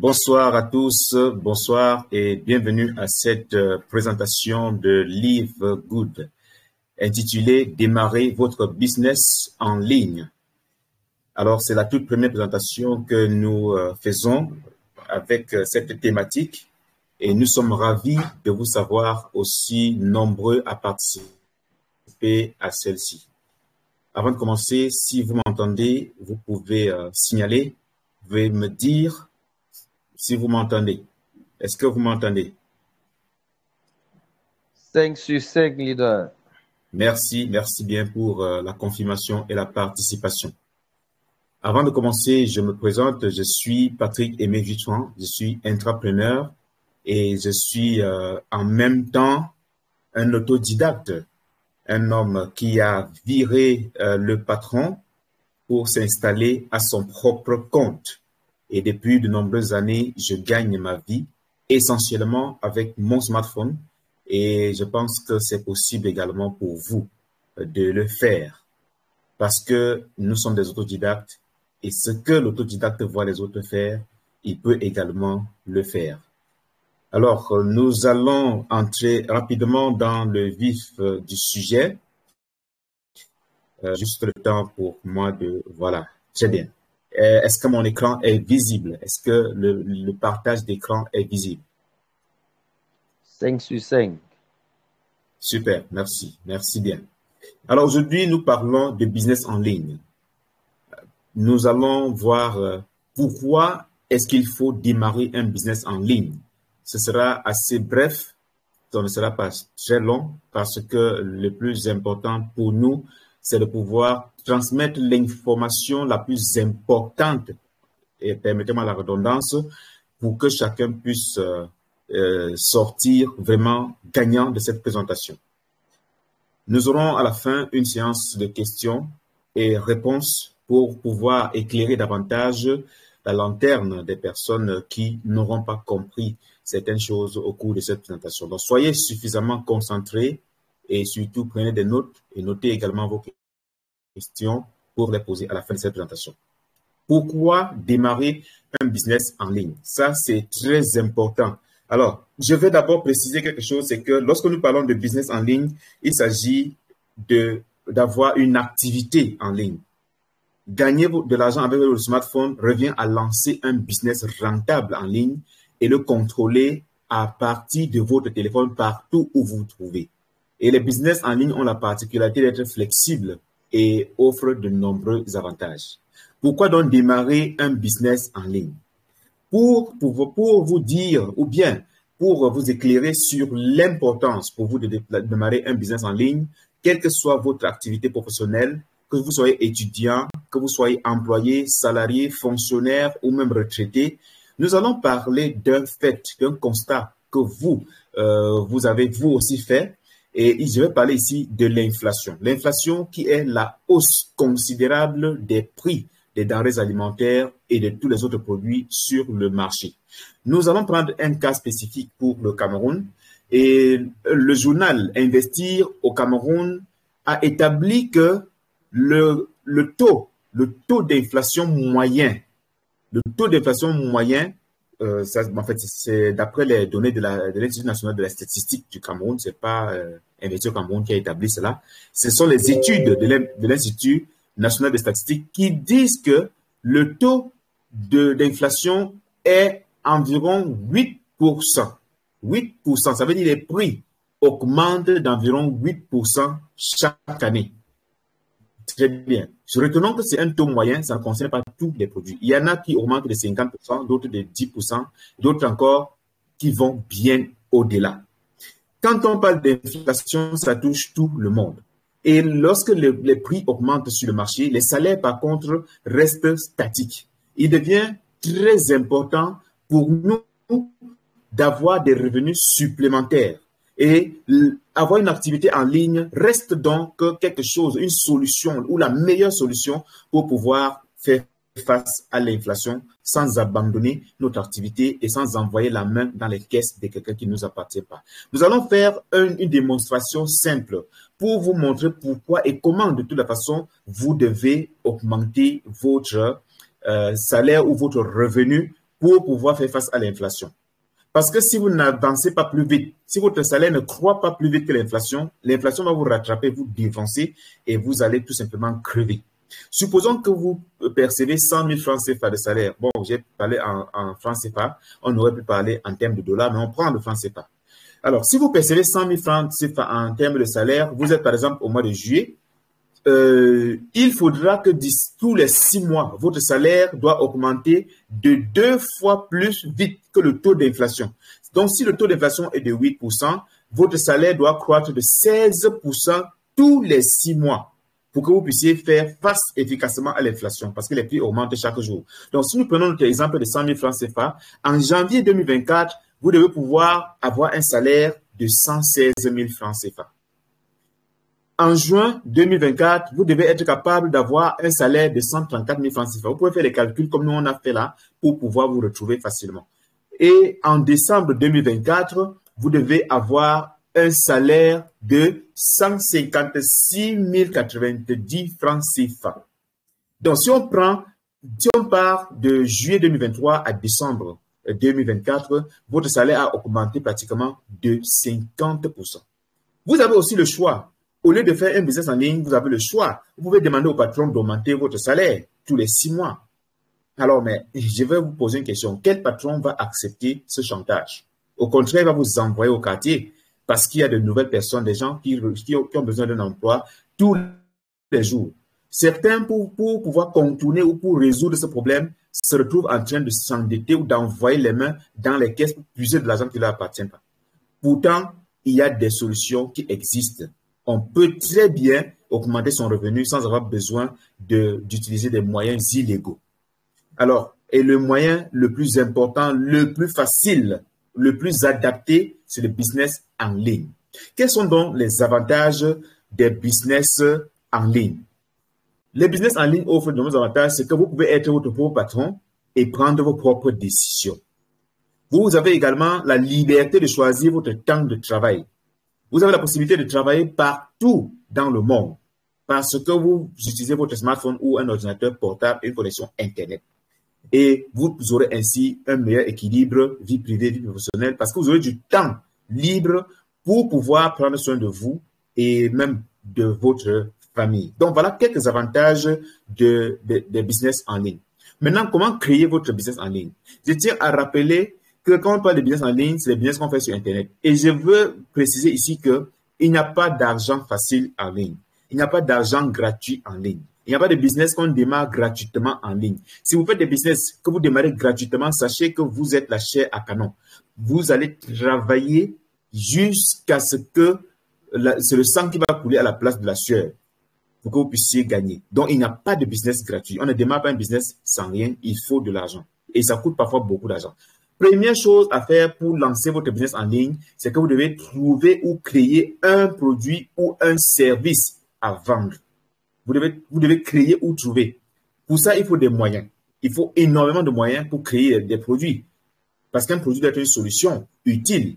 Bonsoir à tous, bonsoir et bienvenue à cette présentation de Live Good intitulée Démarrer votre business en ligne. Alors, c'est la toute première présentation que nous faisons avec cette thématique et nous sommes ravis de vous savoir aussi nombreux à participer à celle-ci. Avant de commencer, si vous m'entendez, vous pouvez signaler, vous pouvez me dire si vous m'entendez. Est-ce que vous m'entendez? 5 sur 5, leader. Merci bien pour la confirmation et la participation. Avant de commencer, je me présente, je suis Patrick Aimé Vitouan, je suis intrapreneur et je suis en même temps un autodidacte, un homme qui a viré le patron pour s'installer à son propre compte. Et depuis de nombreuses années, je gagne ma vie essentiellement avec mon smartphone et je pense que c'est possible également pour vous de le faire parce que nous sommes des autodidactes et ce que l'autodidacte voit les autres faire, il peut également le faire. Alors, nous allons entrer rapidement dans le vif du sujet. Juste le temps pour moi de... Voilà, très bien. Est-ce que mon écran est visible? Est-ce que le partage d'écran est visible? 5 sur 5. Super, merci. Merci bien. Alors aujourd'hui, nous parlons de business en ligne. Nous allons voir pourquoi est-ce qu'il faut démarrer un business en ligne. Ce sera assez bref, ça ne sera pas très long parce que le plus important pour nous, c'est de pouvoir transmettre l'information la plus importante, et permettez-moi la redondance, pour que chacun puisse sortir vraiment gagnant de cette présentation. Nous aurons à la fin une séance de questions et réponses pour pouvoir éclairer davantage la lanterne des personnes qui n'auront pas compris certaines choses au cours de cette présentation. Donc, soyez suffisamment concentrés et surtout prenez des notes et notez également vos questions pour les poser à la fin de cette présentation. Pourquoi démarrer un business en ligne? Ça, c'est très important. Alors, je vais d'abord préciser quelque chose, c'est que lorsque nous parlons de business en ligne, il s'agit d'avoir une activité en ligne. Gagner de l'argent avec le smartphone revient à lancer un business rentable en ligne et le contrôler à partir de votre téléphone partout où vous vous trouvez. Et les business en ligne ont la particularité d'être flexibles et offrent de nombreux avantages. Pourquoi donc démarrer un business en ligne? Pour vous dire, ou bien pour vous éclairer sur l'importance pour vous de démarrer un business en ligne, quelle que soit votre activité professionnelle, que vous soyez étudiant, que vous soyez employé, salarié, fonctionnaire ou même retraité, nous allons parler d'un fait, d'un constat que vous avez vous aussi fait. Et je vais parler ici de l'inflation. L'inflation qui est la hausse considérable des prix des denrées alimentaires et de tous les autres produits sur le marché. Nous allons prendre un cas spécifique pour le Cameroun et le journal Investir au Cameroun a établi que le taux d'inflation moyen, en fait, c'est d'après les données de l'Institut national de la statistique du Cameroun, c'est pas Investir au Cameroun qui a établi cela, ce sont les études de l'Institut national de statistiques qui disent que le taux d'inflation est environ 8%. 8%, ça veut dire que les prix augmentent d'environ 8% chaque année. Très bien. Retenons que c'est un taux moyen, ça ne concerne pas tous les produits. Il y en a qui augmentent de 50%, d'autres de 10%, d'autres encore qui vont bien au-delà. Quand on parle d'inflation, ça touche tout le monde. Et lorsque les prix augmentent sur le marché, les salaires, par contre, restent statiques. Il devient très important pour nous d'avoir des revenus supplémentaires. Et avoir une activité en ligne reste donc quelque chose, une solution ou la meilleure solution pour pouvoir faire face à l'inflation sans abandonner notre activité et sans envoyer la main dans les caisses de quelqu'un qui ne nous appartient pas. Nous allons faire une démonstration simple pour vous montrer pourquoi et comment de toute la façon vous devez augmenter votre salaire ou votre revenu pour pouvoir faire face à l'inflation. Parce que si vous n'avancez pas plus vite, si votre salaire ne croît pas plus vite que l'inflation, l'inflation va vous rattraper, vous défoncer et vous allez tout simplement crever. Supposons que vous percevez 100 000 francs CFA de salaire. Bon, j'ai parlé en francs CFA, on aurait pu parler en termes de dollars, mais on prend le franc CFA. Alors, si vous percevez 100 000 francs CFA en termes de salaire, vous êtes par exemple au mois de juillet, il faudra que tous les 6 mois, votre salaire doit augmenter de 2 fois plus vite que le taux d'inflation. Donc, si le taux d'inflation est de 8%, votre salaire doit croître de 16% tous les 6 mois pour que vous puissiez faire face efficacement à l'inflation parce que les prix augmentent chaque jour. Donc, si nous prenons notre exemple de 100 000 francs CFA, en janvier 2024, vous devez pouvoir avoir un salaire de 116 000 francs CFA. En juin 2024, vous devez être capable d'avoir un salaire de 134 000 francs CFA. Vous pouvez faire les calculs comme nous on a fait là pour pouvoir vous retrouver facilement. Et en décembre 2024, vous devez avoir un salaire de 156 090 francs CFA. Donc, si on part de juillet 2023 à décembre 2024, votre salaire a augmenté pratiquement de 50%. Vous avez aussi le choix. Au lieu de faire un business en ligne, vous avez le choix. Vous pouvez demander au patron d'augmenter votre salaire tous les 6 mois. Alors, mais je vais vous poser une question. Quel patron va accepter ce chantage? Au contraire, il va vous envoyer au quartier parce qu'il y a de nouvelles personnes, des gens qui ont besoin d'un emploi tous les jours. Certains, pour pouvoir contourner ou pour résoudre ce problème, se retrouvent en train de s'endetter ou d'envoyer les mains dans les caisses pour puiser de l'argent qui ne leur appartient pas. Pourtant, il y a des solutions qui existent. On peut très bien augmenter son revenu sans avoir besoin d'utiliser des moyens illégaux. Alors, et le moyen le plus important, le plus facile, le plus adapté, c'est le business en ligne. Quels sont donc les avantages des business en ligne? Les business en ligne offrent de nombreux avantages, c'est que vous pouvez être votre propre patron et prendre vos propres décisions. Vous avez également la liberté de choisir votre temps de travail. Vous avez la possibilité de travailler partout dans le monde parce que vous utilisez votre smartphone ou un ordinateur portable et une connexion Internet. Et vous aurez ainsi un meilleur équilibre vie privée, vie professionnelle parce que vous aurez du temps libre pour pouvoir prendre soin de vous et même de votre famille. Donc, voilà quelques avantages des business en ligne. Maintenant, comment créer votre business en ligne? Je tiens à rappeler que quand on parle de business en ligne, c'est les business qu'on fait sur Internet. Et je veux préciser ici qu'il n'y a pas d'argent facile en ligne. Il n'y a pas d'argent gratuit en ligne. Il n'y a pas de business qu'on démarre gratuitement en ligne. Si vous faites des business que vous démarrez gratuitement, sachez que vous êtes la chair à canon. Vous allez travailler jusqu'à ce que c'est le sang qui va couler à la place de la sueur pour que vous puissiez gagner. Donc, il n'y a pas de business gratuit. On ne démarre pas un business sans rien. Il faut de l'argent. Et ça coûte parfois beaucoup d'argent. Première chose à faire pour lancer votre business en ligne, c'est que vous devez trouver ou créer un produit ou un service à vendre. Vous devez créer ou trouver. Pour ça, il faut des moyens. Il faut énormément de moyens pour créer des produits. Parce qu'un produit doit être une solution utile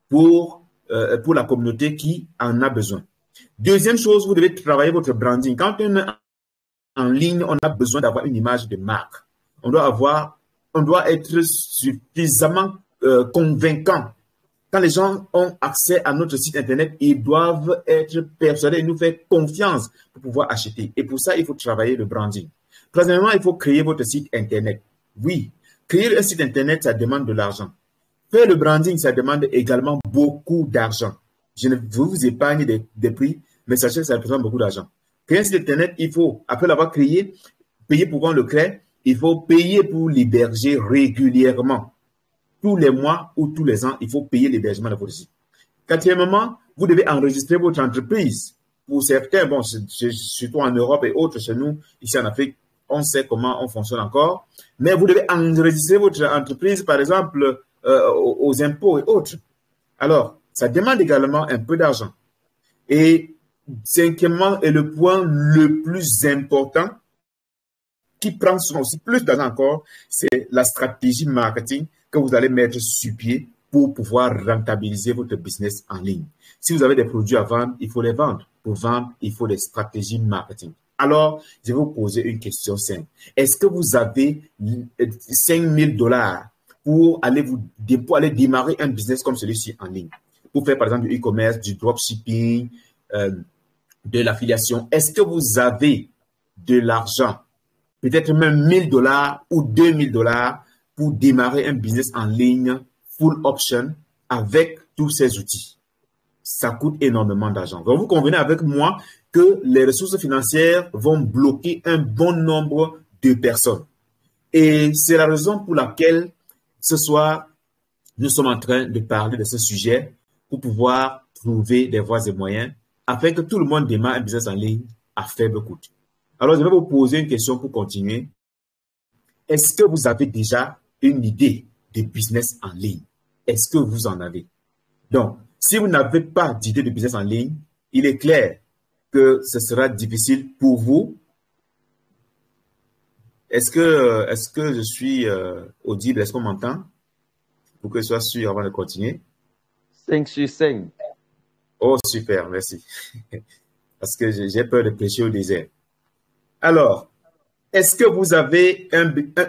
pour la communauté qui en a besoin. Deuxième chose, vous devez travailler votre branding. Quand on est en ligne, on a besoin d'avoir une image de marque. On doit être suffisamment convaincant. Quand les gens ont accès à notre site Internet, ils doivent être persuadés et nous faire confiance pour pouvoir acheter. Et pour ça, il faut travailler le branding. Troisièmement, il faut créer votre site Internet. Oui, créer un site Internet, ça demande de l'argent. Faire le branding, ça demande également beaucoup d'argent. Je ne vous épargne des prix, mais sachez que ça représente beaucoup d'argent. Créer un site Internet, il faut, après l'avoir créé, payer pour qu'on le crée. Il faut payer pour l'héberger régulièrement. Tous les mois ou tous les ans, il faut payer l'hébergement de votre site. Quatrièmement, vous devez enregistrer votre entreprise. Pour certains, bon, surtout en Europe et autres, chez nous, ici en Afrique, on sait comment on fonctionne encore. Mais vous devez enregistrer votre entreprise, par exemple, aux impôts et autres. Alors, ça demande également un peu d'argent. Et cinquièmement, et le point le plus important, qui prend souvent aussi plus d'argent encore, c'est la stratégie marketing que vous allez mettre sur pied pour pouvoir rentabiliser votre business en ligne. Si vous avez des produits à vendre, il faut les vendre. Pour vendre, il faut des stratégies marketing. Alors, je vais vous poser une question simple. Est-ce que vous avez 5 000 $ pour aller démarrer un business comme celui-ci en ligne. Pour faire, par exemple, du e-commerce, du dropshipping, de l'affiliation. Est-ce que vous avez de l'argent, peut-être même $1000 ou $2000 pour démarrer un business en ligne full option avec tous ces outils? Ça coûte énormément d'argent. Donc, vous convenez avec moi que les ressources financières vont bloquer un bon nombre de personnes. Et c'est la raison pour laquelle ce soir, nous sommes en train de parler de ce sujet pour pouvoir trouver des voies et moyens afin que tout le monde démarre un business en ligne à faible coût. Alors, je vais vous poser une question pour continuer. Est-ce que vous avez déjà une idée de business en ligne? Est-ce que vous en avez? Donc, si vous n'avez pas d'idée de business en ligne, il est clair que ce sera difficile pour vous. Est-ce que je suis audible? Est-ce qu'on m'entend? Pour que je sois sûr avant de continuer. 5 sur 5. Oh, super, merci. Parce que j'ai peur de prêcher au désert. Alors, est-ce que vous avez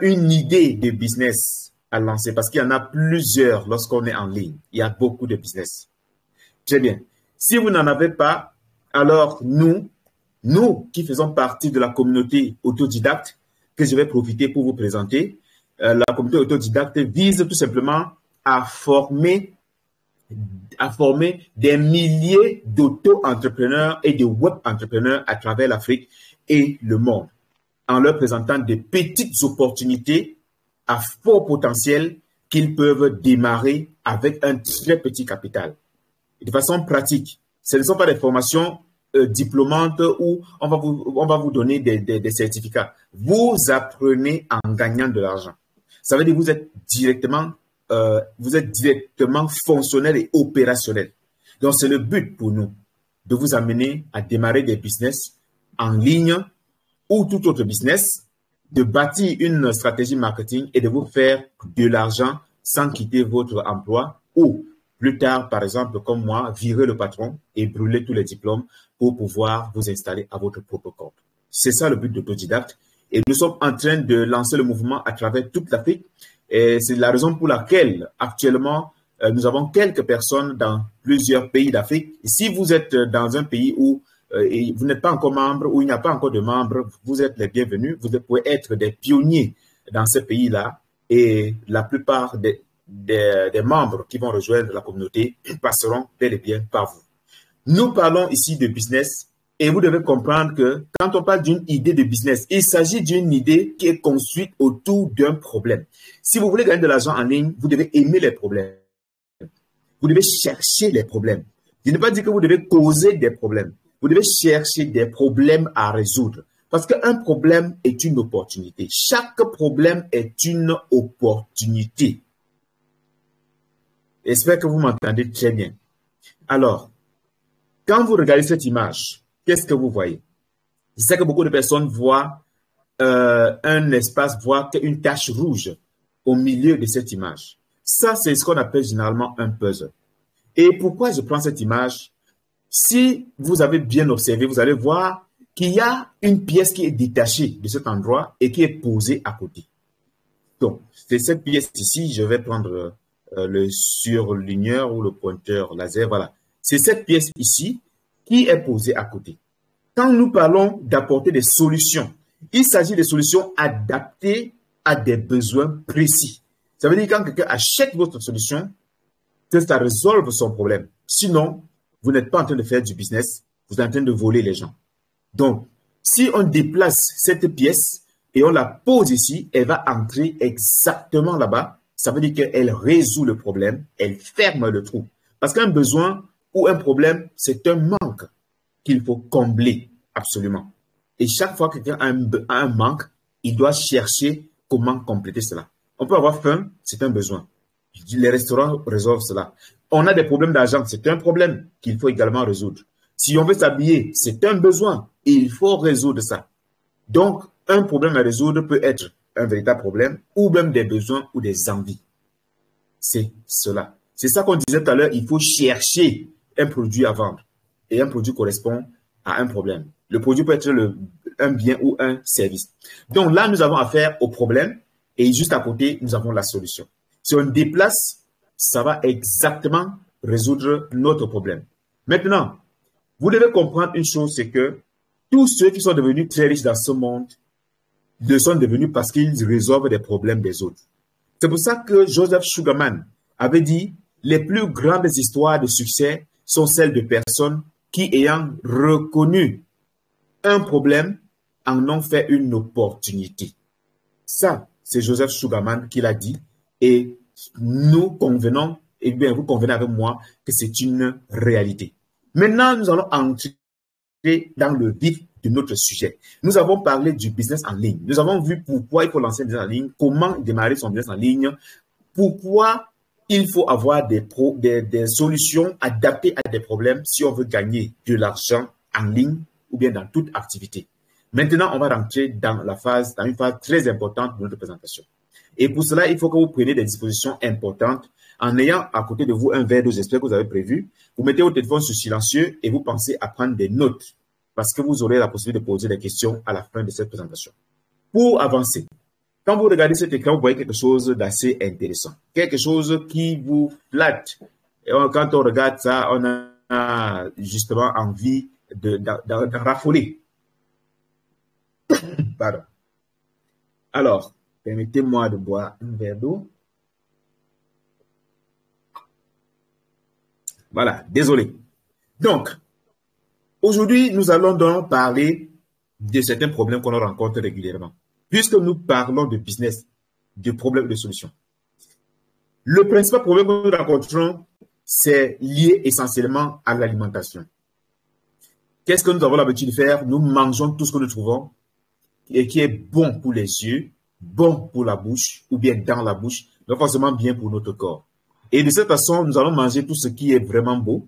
une idée de business à lancer? Parce qu'il y en a plusieurs lorsqu'on est en ligne. Il y a beaucoup de business. Très bien. Si vous n'en avez pas, alors nous qui faisons partie de la communauté autodidacte, que je vais profiter pour vous présenter, la communauté autodidacte vise tout simplement à former des milliers d'auto-entrepreneurs et de web-entrepreneurs à travers l'Afrique et le monde, en leur présentant des petites opportunités à fort potentiel qu'ils peuvent démarrer avec un très petit capital. De façon pratique, ce ne sont pas des formations diplômantes où on va vous donner des certificats. Vous apprenez en gagnant de l'argent. Ça veut dire que vous êtes directement fonctionnel et opérationnel. Donc, c'est le but pour nous de vous amener à démarrer des business en ligne ou tout autre business, de bâtir une stratégie marketing et de vous faire de l'argent sans quitter votre emploi ou plus tard, par exemple, comme moi, virer le patron et brûler tous les diplômes pour pouvoir vous installer à votre propre compte. C'est ça le but d'Autodidacte. Et nous sommes en train de lancer le mouvement à travers toute l'Afrique. Et c'est la raison pour laquelle, actuellement, nous avons quelques personnes dans plusieurs pays d'Afrique. Si vous êtes dans un pays où vous n'êtes pas encore membre, où il n'y a pas encore de membres, vous êtes les bienvenus. Vous pouvez être des pionniers dans ce pays-là. Et la plupart des membres qui vont rejoindre la communauté passeront bel et bien par vous. Nous parlons ici de business et vous devez comprendre que quand on parle d'une idée de business, il s'agit d'une idée qui est construite autour d'un problème. Si vous voulez gagner de l'argent en ligne, vous devez aimer les problèmes. Vous devez chercher les problèmes. Je ne veux pas dire que vous devez causer des problèmes. Vous devez chercher des problèmes à résoudre. Parce qu'un problème est une opportunité. Chaque problème est une opportunité. J'espère que vous m'entendez très bien. Alors, quand vous regardez cette image, qu'est-ce que vous voyez? Je sais que beaucoup de personnes voient un espace, voient une tache rouge au milieu de cette image. Ça, c'est ce qu'on appelle généralement un puzzle. Et pourquoi je prends cette image? Si vous avez bien observé, vous allez voir qu'il y a une pièce qui est détachée de cet endroit et qui est posée à côté. Donc, c'est cette pièce ici, je vais prendre le surligneur ou le pointeur laser, voilà. C'est cette pièce ici qui est posée à côté. Quand nous parlons d'apporter des solutions, il s'agit de solutions adaptées à des besoins précis. Ça veut dire que quand quelqu'un achète votre solution, que ça résolve son problème. Sinon, vous n'êtes pas en train de faire du business, vous êtes en train de voler les gens. Donc, si on déplace cette pièce et on la pose ici, elle va entrer exactement là-bas. Ça veut dire qu'elle résout le problème, elle ferme le trou. Parce qu'un besoin ou un problème, c'est un manque qu'il faut combler absolument. Et chaque fois que quelqu'un a un manque, il doit chercher comment compléter cela. On peut avoir faim, c'est un besoin. Les restaurants résolvent cela. On a des problèmes d'argent, c'est un problème qu'il faut également résoudre. Si on veut s'habiller, c'est un besoin et il faut résoudre ça. Donc, un problème à résoudre peut être un véritable problème ou même des besoins ou des envies. C'est cela. C'est ça qu'on disait tout à l'heure, il faut chercher un produit à vendre. Et un produit correspond à un problème. Le produit peut être un bien ou un service. Donc là, nous avons affaire au problème et juste à côté, nous avons la solution. Si on déplace, ça va exactement résoudre notre problème. Maintenant, vous devez comprendre une chose, c'est que tous ceux qui sont devenus très riches dans ce monde le sont devenus parce qu'ils résolvent des problèmes des autres. C'est pour ça que Joseph Sugarman avait dit les plus grandes histoires de succès sont celles de personnes qui, ayant reconnu un problème, en ont fait une opportunité. Ça, c'est Joseph Sugarman qui l'a dit et nous convenons, et bien vous convenez avec moi que c'est une réalité. Maintenant, nous allons entrer dans le vif de notre sujet. Nous avons parlé du business en ligne. Nous avons vu pourquoi il faut lancer un business en ligne, comment démarrer son business en ligne, pourquoi il faut avoir des solutions adaptées à des problèmes si on veut gagner de l'argent en ligne ou bien dans toute activité. Maintenant, on va rentrer dans une phase très importante de notre présentation. Et pour cela, il faut que vous preniez des dispositions importantes en ayant à côté de vous un verre d'eau, j'espère que vous avez prévu. Vous mettez votre téléphone sur silencieux et vous pensez à prendre des notes parce que vous aurez la possibilité de poser des questions à la fin de cette présentation. Pour avancer, quand vous regardez cet écran, vous voyez quelque chose d'assez intéressant, quelque chose qui vous flatte. Et quand on regarde ça, on a justement envie de raffoler. Pardon. Alors, permettez-moi de boire un verre d'eau. Voilà, désolé. Donc, aujourd'hui, nous allons donc parler de certains problèmes qu'on rencontre régulièrement. Puisque nous parlons de business, de problèmes, de solutions. Le principal problème que nous rencontrons, c'est lié essentiellement à l'alimentation. Qu'est-ce que nous avons l'habitude de faire? Nous mangeons tout ce que nous trouvons et qui est bon pour les yeux, bon pour la bouche ou bien dans la bouche, donc forcément bien pour notre corps. Et de cette façon, nous allons manger tout ce qui est vraiment beau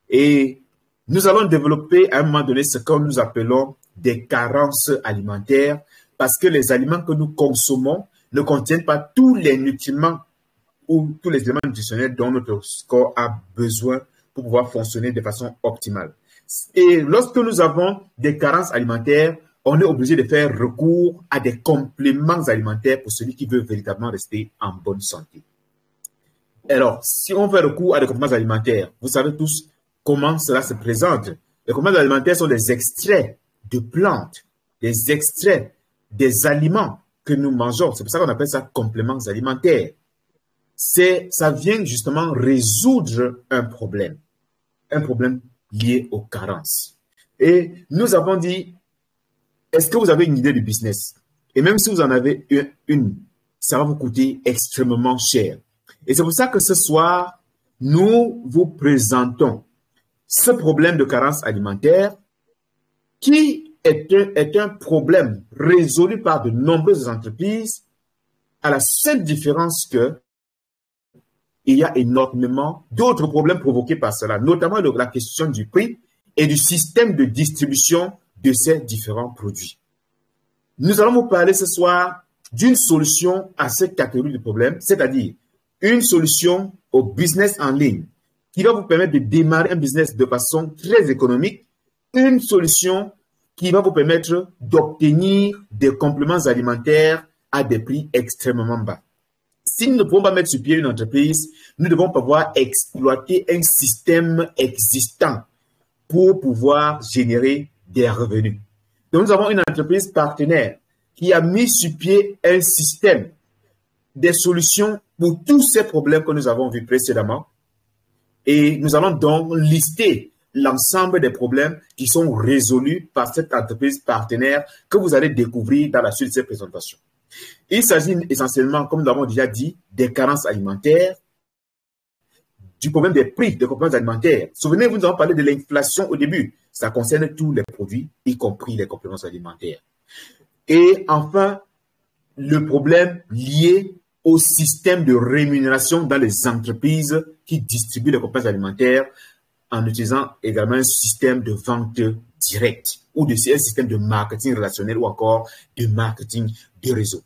et nous allons développer à un moment donné ce que nous appelons des carences alimentaires parce que les aliments que nous consommons ne contiennent pas tous les nutriments ou tous les éléments nutritionnels dont notre corps a besoin pour pouvoir fonctionner de façon optimale. Et lorsque nous avons des carences alimentaires, on est obligé de faire recours à des compléments alimentaires pour celui qui veut véritablement rester en bonne santé. Alors, si on fait recours à des compléments alimentaires, vous savez tous comment cela se présente. Les compléments alimentaires sont des extraits de plantes, des extraits des aliments que nous mangeons. C'est pour ça qu'on appelle ça compléments alimentaires. Ça vient justement résoudre un problème lié aux carences. Et nous avons dit, est-ce que vous avez une idée du business? Et même si vous en avez une, ça va vous coûter extrêmement cher. Et c'est pour ça que ce soir, nous vous présentons ce problème de carence alimentaire qui est un problème résolu par de nombreuses entreprises à la seule différence que il y a énormément d'autres problèmes provoqués par cela, notamment la question du prix et du système de distribution de ces différents produits. Nous allons vous parler ce soir d'une solution à cette catégorie de problèmes, c'est-à-dire une solution au business en ligne qui va vous permettre de démarrer un business de façon très économique, une solution qui va vous permettre d'obtenir des compléments alimentaires à des prix extrêmement bas. Si nous ne pouvons pas mettre sur pied une entreprise, nous devons pouvoir exploiter un système existant pour pouvoir générer des revenus. Donc, nous avons une entreprise partenaire qui a mis sur pied un système, des solutions pour tous ces problèmes que nous avons vus précédemment. Et nous allons donc lister l'ensemble des problèmes qui sont résolus par cette entreprise partenaire que vous allez découvrir dans la suite de cette présentation. Il s'agit essentiellement, comme nous l'avons déjà dit, des carences alimentaires, du problème des prix des compléments alimentaires. Souvenez-vous, nous avons parlé de l'inflation au début. Ça concerne tous les produits, y compris les compléments alimentaires. Et enfin, le problème lié au système de rémunération dans les entreprises qui distribuent les compléments alimentaires en utilisant également un système de vente directe ou un système de marketing relationnel ou encore de marketing de réseau.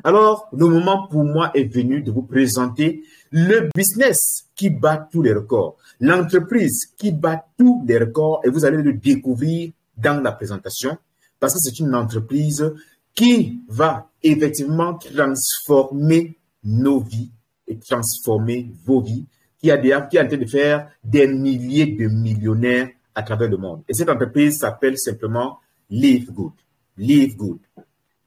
Alors, le moment pour moi est venu de vous présenter le business qui bat tous les records, l'entreprise qui bat tous les records et vous allez le découvrir dans la présentation parce que c'est une entreprise qui va effectivement transformer nos vies et transformer vos vies, qui est en train de faire des milliers de millionnaires à travers le monde. Et cette entreprise s'appelle simplement Live Good. Live Good.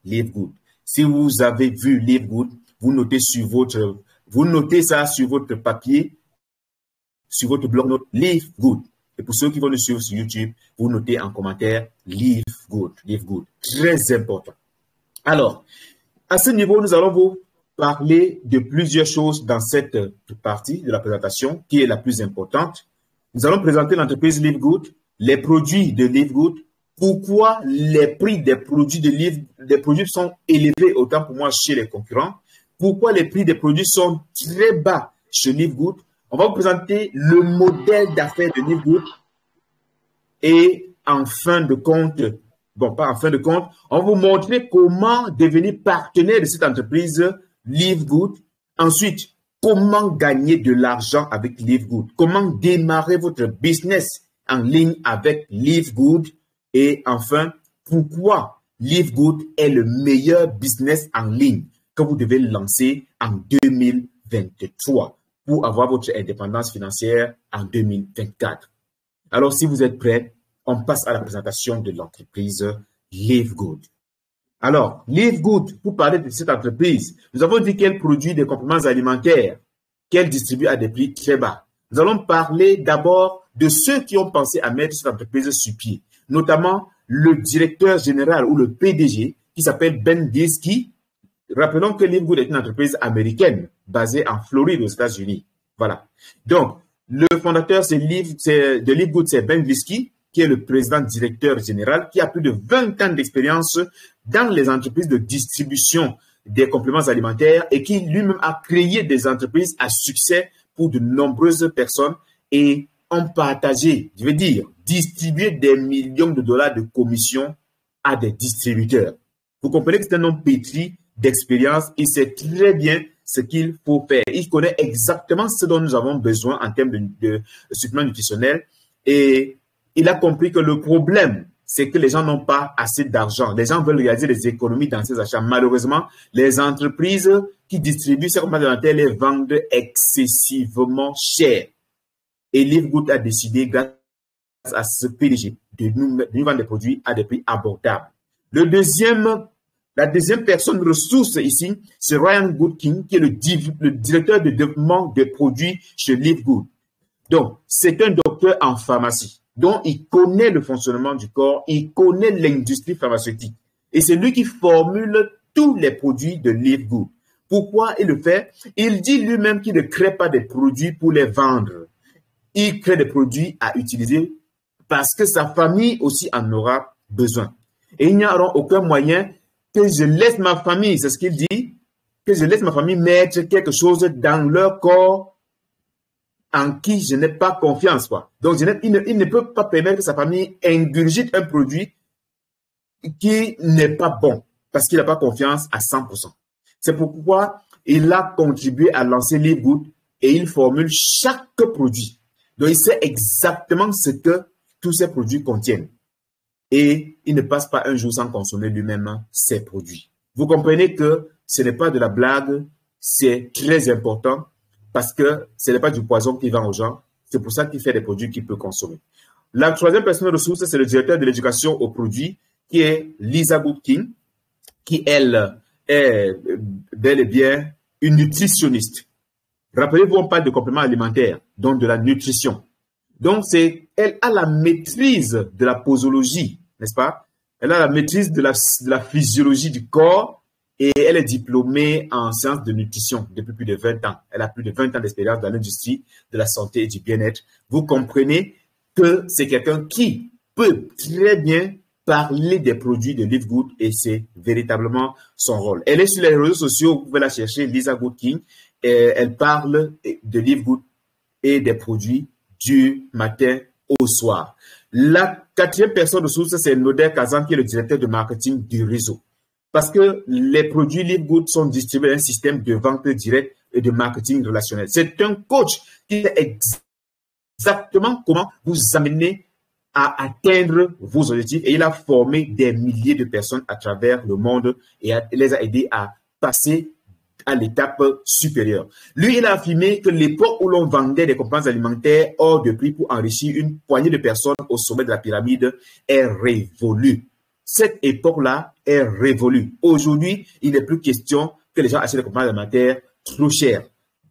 Live Good. Si vous avez vu Live Good, vous notez ça sur votre papier, sur votre bloc-notes, Live Good. Et pour ceux qui vont le suivre sur YouTube, vous notez en commentaire Live Good. Live Good. Très important. Alors, à ce niveau, nous allons vous parler de plusieurs choses dans cette partie de la présentation qui est la plus importante. Nous allons présenter l'entreprise Live Good, les produits de Live Good, pourquoi les prix des produits des produits sont élevés autant pour moi chez les concurrents, pourquoi les prix des produits sont très bas chez Live Good. On va vous présenter le modèle d'affaires de Live Good et en fin de compte, bon, pas en fin de compte, on va vous montrer comment devenir partenaire de cette entreprise Live Good. Ensuite, comment gagner de l'argent avec Live Good. Comment démarrer votre business en ligne avec Live Good. Et enfin, pourquoi Live Good est le meilleur business en ligne que vous devez lancer en 2023 pour avoir votre indépendance financière en 2024. Alors, si vous êtes prêts, on passe à la présentation de l'entreprise Live Good. Alors, Live Good, pour parler de cette entreprise, nous avons dit qu'elle produit des compléments alimentaires qu'elle distribue à des prix très bas. Nous allons parler d'abord de ceux qui ont pensé à mettre cette entreprise sur pied, notamment le directeur général ou le PDG qui s'appelle Ben Gieske. Rappelons que Live Good est une entreprise américaine basée en Floride aux États-Unis. Voilà. Donc, le fondateur de Live Good, c'est Ben Gieske, qui est le président directeur général, qui a plus de 20 ans d'expérience dans les entreprises de distribution des compléments alimentaires et qui lui-même a créé des entreprises à succès pour de nombreuses personnes et ont partagé, je veux dire, distribué des millions de dollars de commissions à des distributeurs. Vous comprenez que c'est un homme pétri d'expérience. Il sait très bien ce qu'il faut faire. Il connaît exactement ce dont nous avons besoin en termes de suppléments nutritionnels et il a compris que le problème, c'est que les gens n'ont pas assez d'argent. Les gens veulent réaliser des économies dans ces achats. Malheureusement, les entreprises qui distribuent ces compléments alimentaires les vendent excessivement cher. Et Live Good a décidé, grâce à ce PDG, de nous vendre des produits à des prix abordables. La deuxième personne ressource ici, c'est Ryan Goodkin, qui est le directeur de développement des produits chez Live Good. Donc, c'est un docteur en pharmacie. Donc, il connaît le fonctionnement du corps, il connaît l'industrie pharmaceutique. Et c'est lui qui formule tous les produits de Live Good. Pourquoi il le fait? Il dit lui-même qu'il ne crée pas des produits pour les vendre. Il crée des produits à utiliser parce que sa famille aussi en aura besoin. Et il n'y aura aucun moyen que je laisse ma famille, c'est ce qu'il dit, que je laisse ma famille mettre quelque chose dans leur corps en qui je n'ai pas confiance, quoi. Donc, il ne peut pas permettre que sa famille ingurgite un produit qui n'est pas bon parce qu'il n'a pas confiance à 100%. C'est pourquoi il a contribué à lancer Live Good et il formule chaque produit. Donc, il sait exactement ce que tous ces produits contiennent. Et il ne passe pas un jour sans consommer lui-même ces produits. Vous comprenez que ce n'est pas de la blague, c'est très important. Parce que ce n'est pas du poison qu'il vend aux gens. C'est pour ça qu'il fait des produits qu'il peut consommer. La troisième personne ressource, c'est le directeur de l'éducation aux produits, qui est Lisa Goodkin, qui, elle, est bel et bien une nutritionniste. Rappelez-vous, on parle de compléments alimentaires, donc de la nutrition. Donc, elle a la maîtrise de la posologie, n'est-ce pas? Elle a la maîtrise de la physiologie du corps. Et elle est diplômée en sciences de nutrition depuis plus de 20 ans. Elle a plus de 20 ans d'expérience dans l'industrie de la santé et du bien-être. Vous comprenez que c'est quelqu'un qui peut très bien parler des produits de Live Good et c'est véritablement son rôle. Elle est sur les réseaux sociaux, vous pouvez la chercher, Lisa Goodkin. Elle parle de Live Good et des produits du matin au soir. La quatrième personne de source, c'est Noder Kazan, qui est le directeur de marketing du réseau. Parce que les produits Live Good sont distribués dans un système de vente directe et de marketing relationnel. C'est un coach qui sait exactement comment vous amener à atteindre vos objectifs. Et il a formé des milliers de personnes à travers le monde et les a aidés à passer à l'étape supérieure. Lui, il a affirmé que l'époque où l'on vendait des compléments alimentaires hors de prix pour enrichir une poignée de personnes au sommet de la pyramide est révolue. Cette époque-là est révolue. Aujourd'hui, il n'est plus question que les gens achètent des compléments alimentaires trop chers.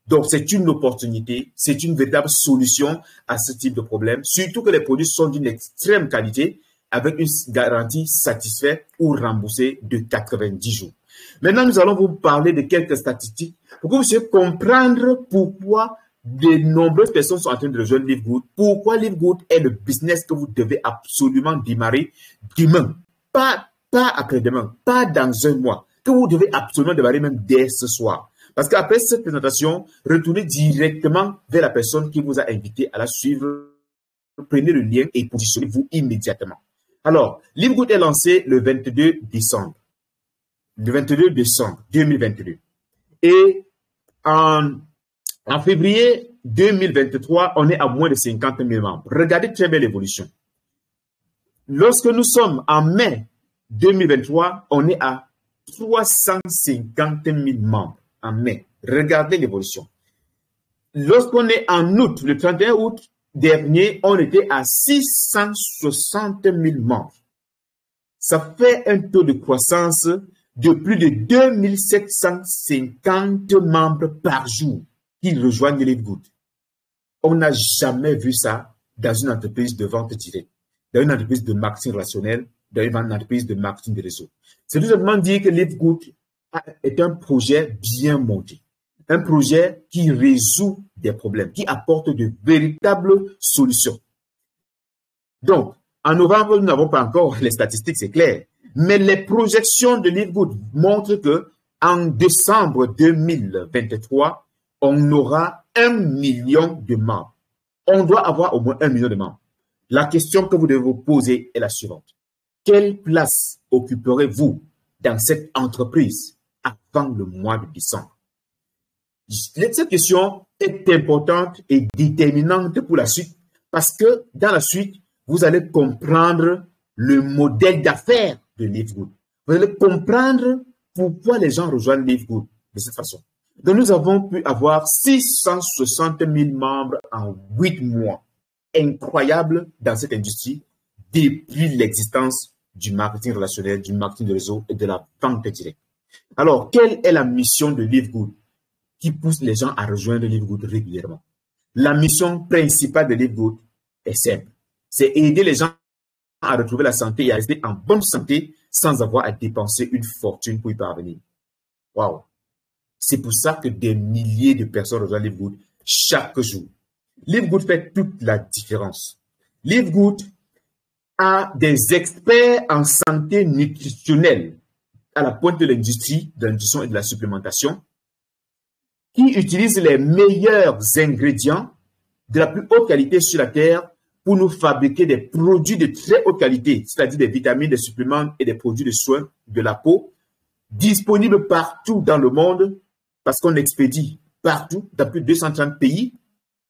Donc, c'est une opportunité, c'est une véritable solution à ce type de problème, surtout que les produits sont d'une extrême qualité avec une garantie satisfaite ou remboursée de 90 jours. Maintenant, nous allons vous parler de quelques statistiques pour que vous puissiez comprendre pourquoi de nombreuses personnes sont en train de rejoindre Live Good, pourquoi Live Good est le business que vous devez absolument démarrer demain, pas après-demain, pas dans un mois, que vous devez absolument démarrer même dès ce soir. Parce qu'après cette présentation, retournez directement vers la personne qui vous a invité à la suivre. Prenez le lien et positionnez-vous immédiatement. Alors, Live Good est lancé le 22 décembre. Le 22 décembre 2022. Et en février 2023, on est à moins de 50 000 membres. Regardez très bien l'évolution. Lorsque nous sommes en mai 2023, on est à 350 000 membres. En mai. Regardez l'évolution. Lorsqu'on est en août, le 31 août dernier, on était à 660 000 membres. Ça fait un taux de croissance de plus de 2750 membres par jour qui rejoignent Live Good. On n'a jamais vu ça dans une entreprise de vente directe, dans une entreprise de marketing relationnel, dans une entreprise de marketing de réseau. C'est tout simplement dire que Live Good est un projet bien monté, un projet qui résout des problèmes, qui apporte de véritables solutions. Donc, en novembre, nous n'avons pas encore les statistiques, c'est clair, mais les projections de Live Good montrent que en décembre 2023, on aura 1 million de membres. On doit avoir au moins 1 million de membres. La question que vous devez vous poser est la suivante. Quelle place occuperez-vous dans cette entreprise avant le mois de décembre? Cette question est importante et déterminante pour la suite parce que dans la suite, vous allez comprendre le modèle d'affaires de Live Good. Vous allez comprendre pourquoi les gens rejoignent Live Good de cette façon. Donc, nous avons pu avoir 660 000 membres en 8 mois. Incroyable dans cette industrie depuis l'existence du marketing relationnel, du marketing de réseau et de la vente directe. Alors, quelle est la mission de Live Good qui pousse les gens à rejoindre Live Good régulièrement? La mission principale de Live Good est simple. C'est aider les gens à retrouver la santé et à rester en bonne santé sans avoir à dépenser une fortune pour y parvenir. Waouh! C'est pour ça que des milliers de personnes rejoignent Live Good chaque jour. Live Good fait toute la différence. Live Good a des experts en santé nutritionnelle à la pointe de l'industrie, de la nutrition et de la supplémentation, qui utilisent les meilleurs ingrédients de la plus haute qualité sur la Terre pour nous fabriquer des produits de très haute qualité, c'est-à-dire des vitamines, des suppléments et des produits de soins de la peau, disponibles partout dans le monde, parce qu'on expédie partout, dans plus de 230 pays,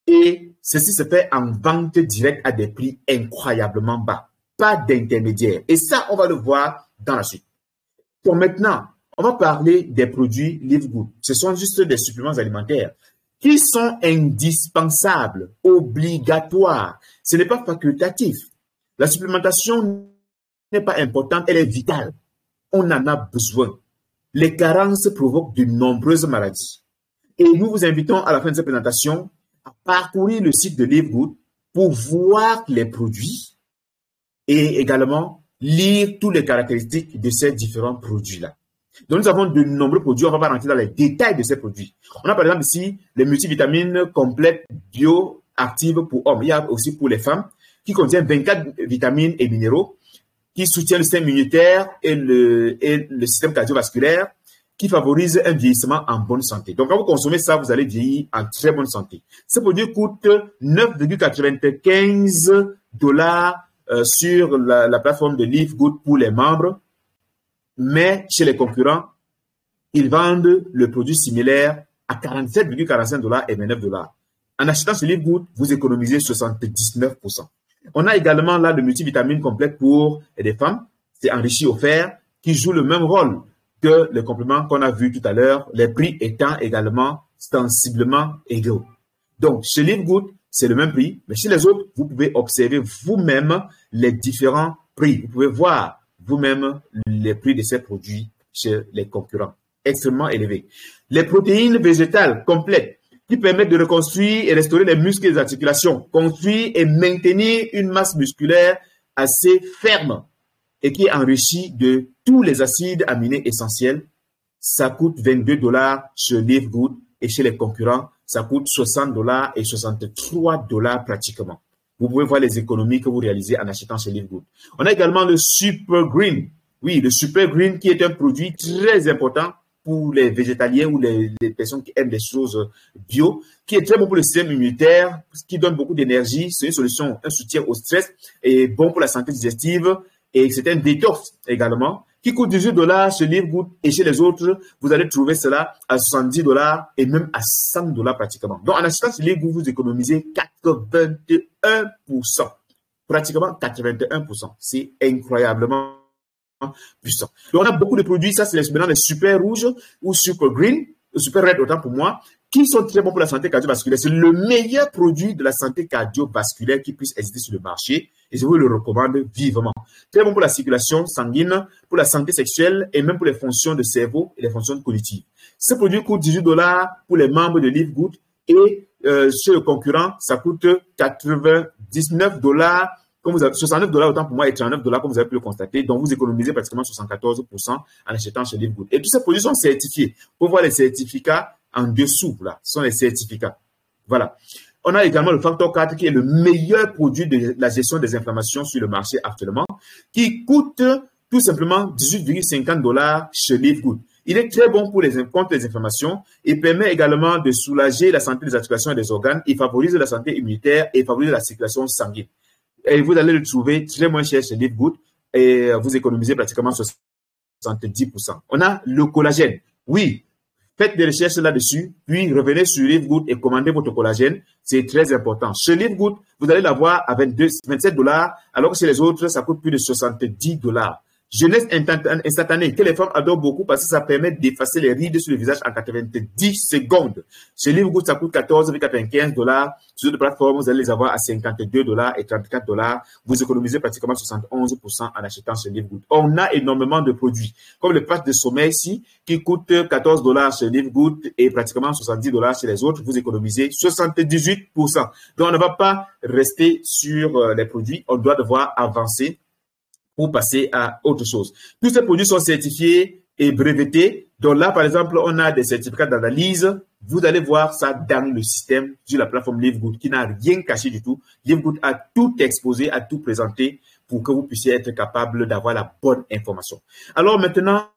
et ceci se fait en vente directe à des prix incroyablement bas, pas d'intermédiaire. Et ça, on va le voir dans la suite. Donc maintenant, on va parler des produits Live Good. Ce sont juste des suppléments alimentaires qui sont indispensables, obligatoires. Ce n'est pas facultatif. La supplémentation n'est pas importante, elle est vitale. On en a besoin. Les carences provoquent de nombreuses maladies. Et nous vous invitons à la fin de cette présentation à parcourir le site de Live Good pour voir les produits et également lire toutes les caractéristiques de ces différents produits-là. Donc, nous avons de nombreux produits. On va pas rentrer dans les détails de ces produits. On a par exemple ici les multivitamines complètes bioactives pour hommes. Il y a aussi pour les femmes qui contiennent 24 vitamines et minéraux qui soutiennent le système immunitaire et le système cardiovasculaire, qui favorisent un vieillissement en bonne santé. Donc, quand vous consommez ça, vous allez vieillir en très bonne santé. Ce produit coûte 9,95 $ sur la plateforme de Live Good pour les membres. Mais chez les concurrents, ils vendent le produit similaire à 47,45 $ et 29 $. En achetant ce Live Good, vous économisez 79%. On a également là le multivitamine complète pour les femmes. C'est enrichi au fer qui joue le même rôle que les compléments qu'on a vus tout à l'heure, les prix étant également sensiblement égaux. Donc, chez Livegood, c'est le même prix, mais chez les autres, vous pouvez observer vous-même les différents prix. Vous pouvez voir vous-même les prix de ces produits chez les concurrents, extrêmement élevés. Les protéines végétales complètes qui permettent de reconstruire et restaurer les muscles et les articulations, construire et maintenir une masse musculaire assez ferme et qui est enrichie de tous les acides aminés essentiels. Ça coûte $22 chez Livegood et chez les concurrents, ça coûte $60 et $63 pratiquement. Vous pouvez voir les économies que vous réalisez en achetant chez Livegood. On a également le Super Green. Oui, le Super Green qui est un produit très important pour les végétaliens ou les personnes qui aiment des choses bio, qui est très bon pour le système immunitaire, qui donne beaucoup d'énergie. C'est une solution, un soutien au stress et bon pour la santé digestive. Et c'est un détox également, qui coûte $18 chez Livegood et chez les autres, vous allez trouver cela à $70 et même à $100 pratiquement. Donc, en achetant chez Livegood, vous économisez 81%. Pratiquement 81%. C'est incroyablement puissant. Donc, on a beaucoup de produits, ça c'est maintenant les super rouges ou super green, super red autant pour moi, qui sont très bons pour la santé cardiovasculaire. C'est le meilleur produit de la santé cardiovasculaire qui puisse exister sur le marché et je vous le recommande vivement. Très bon pour la circulation sanguine, pour la santé sexuelle et même pour les fonctions de cerveau et les fonctions cognitives. Ce produit coûte $18 pour les membres de Livegood et chez le concurrent, ça coûte $99, comme vous avez, $69 autant pour moi et $39 comme vous avez pu le constater. Donc, vous économisez pratiquement 74% en achetant chez Livegood. Et tous ces produits sont certifiés. Pour voir les certificats en dessous, là, ce sont les certificats. Voilà. On a également le Factor 4 qui est le meilleur produit de la gestion des inflammations sur le marché actuellement, qui coûte tout simplement $18,50 chez Livegood. Il est très bon pour contre les inflammations. Il permet également de soulager la santé des articulations et des organes. Il favorise la santé immunitaire et favorise la circulation sanguine. Et vous allez le trouver très moins cher chez Livegood et vous économisez pratiquement 70%. On a le collagène. Oui, faites des recherches là-dessus, puis revenez sur Livegood et commandez votre collagène. C'est très important. Chez Livegood, vous allez l'avoir à $27, alors que chez les autres, ça coûte plus de $70. Jeunesse instantanée, que les femmes adorent beaucoup parce que ça permet d'effacer les rides sur le visage en 90 secondes. Chez Livegood, ça coûte $14,95. Sur d'autres plateformes, vous allez les avoir à $52 et $34. Vous économisez pratiquement 71% en achetant chez Livegood. On a énormément de produits, comme le pack de sommeil ici, qui coûte $14 chez Livegood et pratiquement $70 chez les autres. Vous économisez 78%. Donc, on ne va pas rester sur les produits. On doit devoir avancer pour passer à autre chose. Tous ces produits sont certifiés et brevetés. Donc là, par exemple, on a des certificats d'analyse. Vous allez voir ça dans le système sur la plateforme Livegood qui n'a rien caché du tout. Livegood a tout exposé, a tout présenté pour que vous puissiez être capable d'avoir la bonne information. Alors maintenant,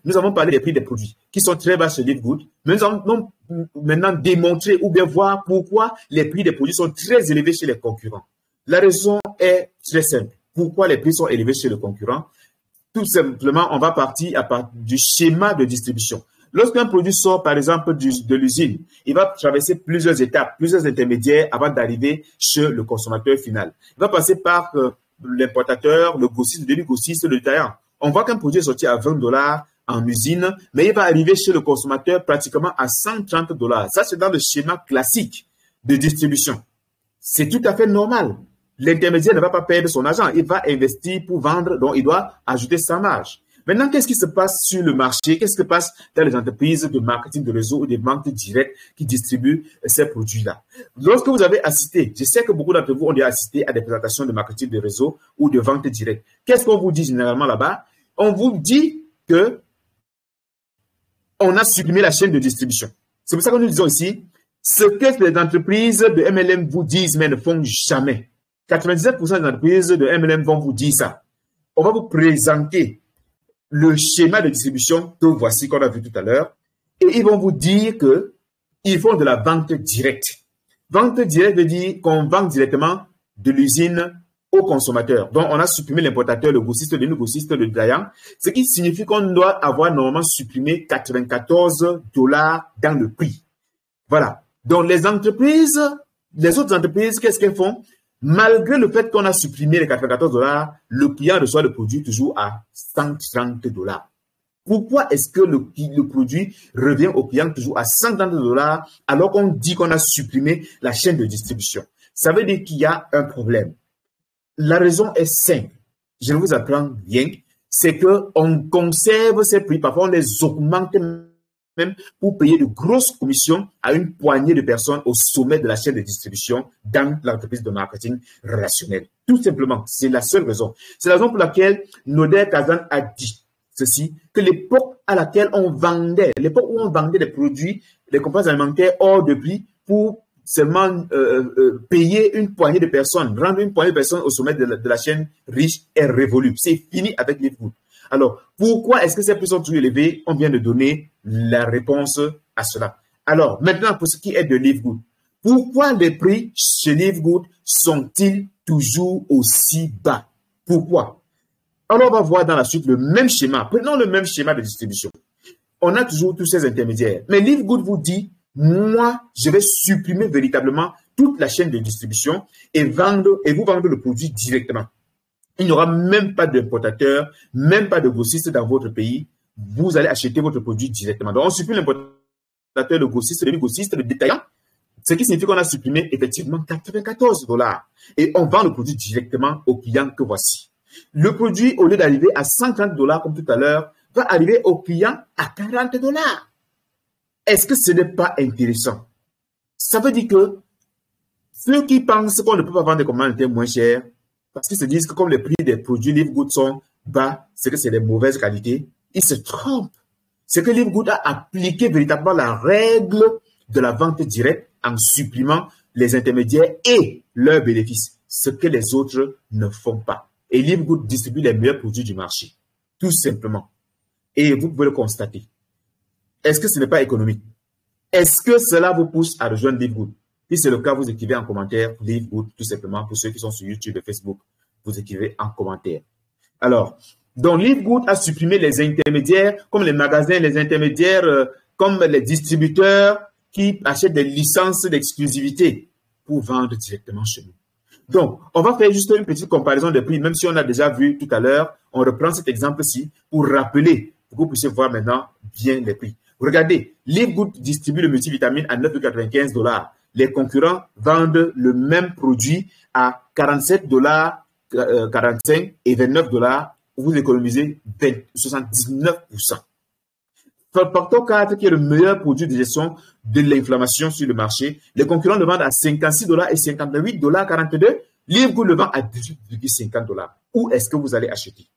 nous avons parlé des prix des produits qui sont très bas chez Livegood. Mais nous allons maintenant démontrer ou bien voir pourquoi les prix des produits sont très élevés chez les concurrents. La raison est très simple. Pourquoi les prix sont élevés chez le concurrent? Tout simplement, on va partir à partir du schéma de distribution. Lorsqu'un produit sort, par exemple, de l'usine, il va traverser plusieurs étapes, plusieurs intermédiaires avant d'arriver chez le consommateur final. Il va passer par l'importateur, le grossiste, le demi-grossiste, le détaillant. On voit qu'un produit est sorti à $20 en usine, mais il va arriver chez le consommateur pratiquement à $130. Ça, c'est dans le schéma classique de distribution. C'est tout à fait normal. L'intermédiaire ne va pas perdre son argent. Il va investir pour vendre, donc il doit ajouter sa marge. Maintenant, qu'est-ce qui se passe sur le marché? Qu'est-ce qui se passe dans les entreprises de marketing de réseau ou des ventes directes qui distribuent ces produits-là? Lorsque vous avez assisté, je sais que beaucoup d'entre vous ont déjà assisté à des présentations de marketing de réseau ou de vente directe. Qu'est-ce qu'on vous dit généralement là-bas? On vous dit que on a supprimé la chaîne de distribution. C'est pour ça que nous disons ici, ce que les entreprises de MLM vous disent, mais ne font jamais. 97% des entreprises de MLM vont vous dire ça. On va vous présenter le schéma de distribution que voici qu'on a vu tout à l'heure et ils vont vous dire qu'ils font de la vente directe. Vente directe veut dire qu'on vend directement de l'usine au consommateur. Donc, on a supprimé l'importateur, le grossiste, le demi-grossiste, le détaillant, ce qui signifie qu'on doit avoir normalement supprimé $94 dans le prix. Voilà. Donc, les autres entreprises, qu'est-ce qu'elles font? Malgré le fait qu'on a supprimé les $94, le client reçoit le produit toujours à $130. Pourquoi est-ce que le produit revient au client toujours à $130 alors qu'on dit qu'on a supprimé la chaîne de distribution? Ça veut dire qu'il y a un problème. La raison est simple. Je vous apprends bien. C'est qu'on conserve ces prix. Parfois, on les augmente même pour payer de grosses commissions à une poignée de personnes au sommet de la chaîne de distribution dans l'entreprise de marketing relationnel. Tout simplement, c'est la seule raison. C'est la raison pour laquelle Noder Kazan a dit ceci, que l'époque à laquelle l'époque où on vendait des produits, des composants alimentaires hors de prix pour seulement payer une poignée de personnes, rendre une poignée de personnes au sommet de la chaîne riche est révolue. C'est fini avec les food. Alors, pourquoi est-ce que ces prix sont toujours élevés? On vient de donner la réponse à cela. Alors, maintenant, pour ce qui est de Livegood, pourquoi les prix chez Livegood sont-ils toujours aussi bas? Pourquoi? Alors, on va voir dans la suite le même schéma. Prenons le même schéma de distribution. On a toujours tous ces intermédiaires. Mais Livegood vous dit, moi, je vais supprimer véritablement toute la chaîne de distribution et vous vendre le produit directement. Il n'y aura même pas d'importateur, même pas de grossiste dans votre pays. Vous allez acheter votre produit directement. Donc, on supprime l'importateur, le grossiste, le demi-grossiste, le détaillant. Ce qui signifie qu'on a supprimé effectivement $94. Et on vend le produit directement au client que voici. Le produit, au lieu d'arriver à $130 comme tout à l'heure, va arriver au client à $40. Est-ce que ce n'est pas intéressant? Ça veut dire que ceux qui pensent qu'on ne peut pas vendre des commandes moins chères, parce qu'ils se disent que comme les prix des produits Livegood sont bas, c'est que c'est de mauvaise qualité, ils se trompent. C'est que Livegood a appliqué véritablement la règle de la vente directe en supprimant les intermédiaires et leurs bénéfices, ce que les autres ne font pas. Et Livegood distribue les meilleurs produits du marché, tout simplement. Et vous pouvez le constater. Est-ce que ce n'est pas économique? Est-ce que cela vous pousse à rejoindre Livegood? Si c'est le cas, vous écrivez en commentaire Livegood, tout simplement. Pour ceux qui sont sur YouTube et Facebook, vous écrivez en commentaire. Alors, donc Livegood a supprimé les intermédiaires, comme les magasins, les intermédiaires, comme les distributeurs qui achètent des licences d'exclusivité pour vendre directement chez nous. Donc, on va faire juste une petite comparaison des prix, même si on a déjà vu tout à l'heure. On reprend cet exemple-ci pour rappeler, pour que vous puissiez voir maintenant bien les prix. Regardez, Livegood distribue le multivitamine à $9,95. Les concurrents vendent le même produit à $47,45 et $29. Vous économisez 79%. Factor 4, qui est le meilleur produit de gestion de l'inflammation sur le marché, les concurrents le vendent à $56 et $58,42. Livegood le vend à $18,50. Où est-ce que vous allez acheter?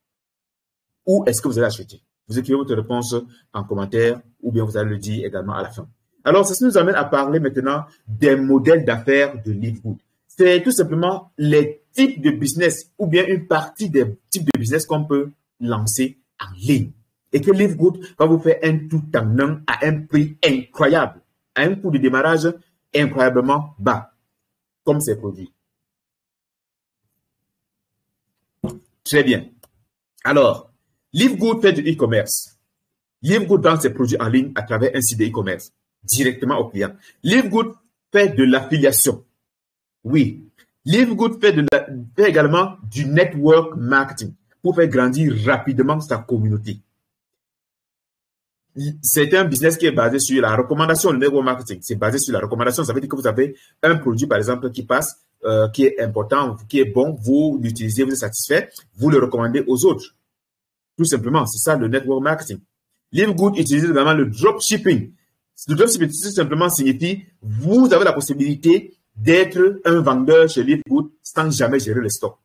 Où est-ce que vous allez acheter? Vous écrivez votre réponse en commentaire ou bien vous allez le dire également à la fin. Alors, ça nous amène à parler maintenant des modèles d'affaires de Livegood. C'est tout simplement les types de business ou bien une partie des types de business qu'on peut lancer en ligne. Et que Livegood va vous faire un tout en un à un prix incroyable, à un coût de démarrage incroyablement bas, comme ces produits. Très bien. Alors, Livegood fait du e-commerce. Livegood vend ses produits en ligne à travers un site de e-commerce, directement au client. Livegood fait de l'affiliation. Oui. Livegood fait également du network marketing pour faire grandir rapidement sa communauté. C'est un business qui est basé sur la recommandation. Le network marketing, c'est basé sur la recommandation. Ça veut dire que vous avez un produit, par exemple, qui passe, qui est important, qui est bon, vous l'utilisez, vous êtes satisfait, vous le recommandez aux autres. Tout simplement, c'est ça le network marketing. Livegood utilise également le dropshipping. Le dropshipping, tout simplement, signifie vous avez la possibilité d'être un vendeur chez Livegood sans jamais gérer les stocks.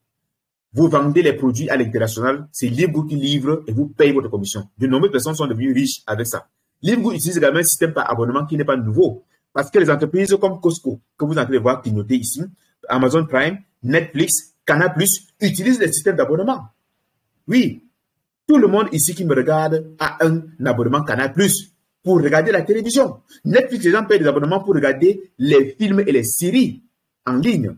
Vous vendez les produits à l'international, c'est Livegood qui livre et vous payez votre commission. De nombreuses personnes sont devenues riches avec ça. Livegood utilise également un système par abonnement qui n'est pas nouveau. Parce que les entreprises comme Costco, que vous allez voir clignoter ici, Amazon Prime, Netflix, Canal+, utilisent les systèmes d'abonnement. Oui, tout le monde ici qui me regarde a un abonnement Canal+, pour regarder la télévision. Netflix, les gens payent des abonnements pour regarder les films et les séries en ligne.